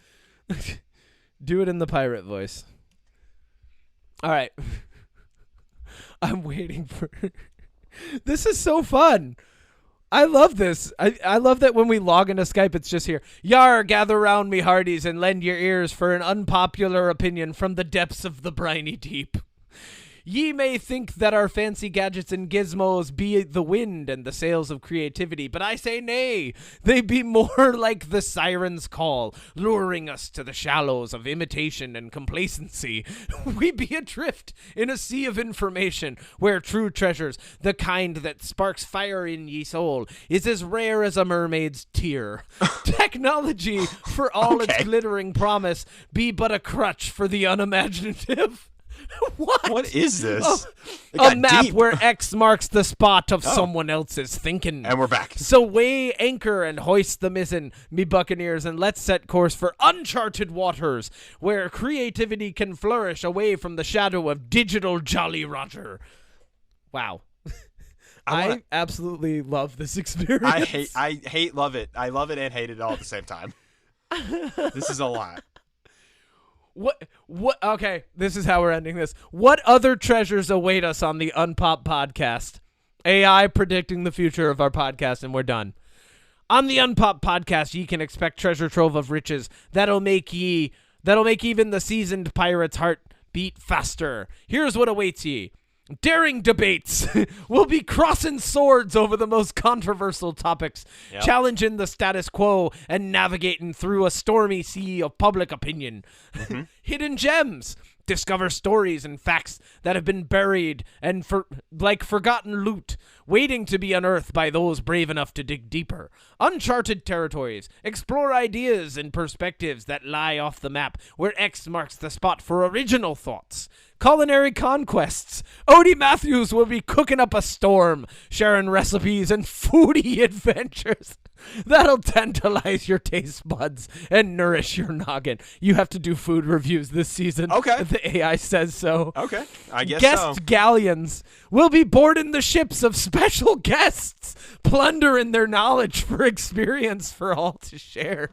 Do it in the pirate voice. All right. I'm waiting for... This is so fun. I love this. I love that when we log into Skype, it's just here. Yar, gather round me hearties and lend your ears for an unpopular opinion from the depths of the briny deep. Ye may think that our fancy gadgets and gizmos be the wind and the sails of creativity, but I say nay. They be more like the siren's call, luring us to the shallows of imitation and complacency. We be adrift in a sea of information, where true treasures, the kind that sparks fire in ye soul, is as rare as a mermaid's tear. Technology, for all its glittering promise, be but a crutch for the unimaginative. What? What is this? A map deep. Where X marks the spot of someone else's thinking. And we're back. So weigh anchor and hoist the mizzen, me buccaneers, and let's set course for uncharted waters, where creativity can flourish away from the shadow of digital Jolly Roger. Wow. I absolutely love this experience. I love it. I love it and hate it all at the same time. This is a lot. What? Okay, this is how we're ending this. What other treasures await us on the Unpop podcast? AI predicting the future of our podcast, and we're done. On the Unpop podcast, ye can expect treasure trove of riches that'll make even the seasoned pirate's heart beat faster. Here's what awaits ye. Daring debates. We'll be crossing swords over the most controversial topics, challenging the status quo and navigating through a stormy sea of public opinion. Mm-hmm. Hidden gems. Discover stories and facts that have been buried and like forgotten loot, waiting to be unearthed by those brave enough to dig deeper. Uncharted territories. Explore ideas and perspectives that lie off the map, where X marks the spot for original thoughts. Culinary conquests. Odie Matthews will be cooking up a storm, sharing recipes and foodie adventures that'll tantalize your taste buds and nourish your noggin. You have to do food reviews this season. Okay. The AI says so. Okay. I guess Guest galleons will be boarding the ships of special guests, plundering their knowledge for experience for all to share.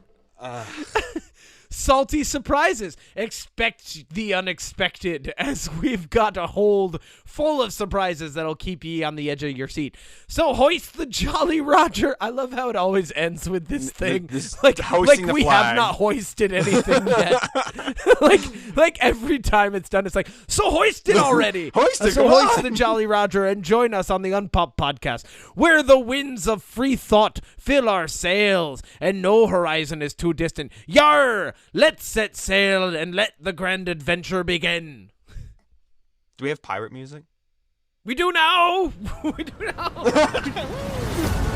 Salty surprises. Expect the unexpected, as we've got a hold full of surprises that'll keep ye on the edge of your seat. So hoist the Jolly Roger. I love how it always ends with this thing. Like we have not hoisted anything yet. like every time it's done, it's like, so hoist it already. Hoist the Jolly Roger and join us on the Unpop podcast, where the winds of free thought fill our sails and no horizon is too distant. Yar! Let's set sail and let the grand adventure begin. Do we have pirate music? We do now. We do now.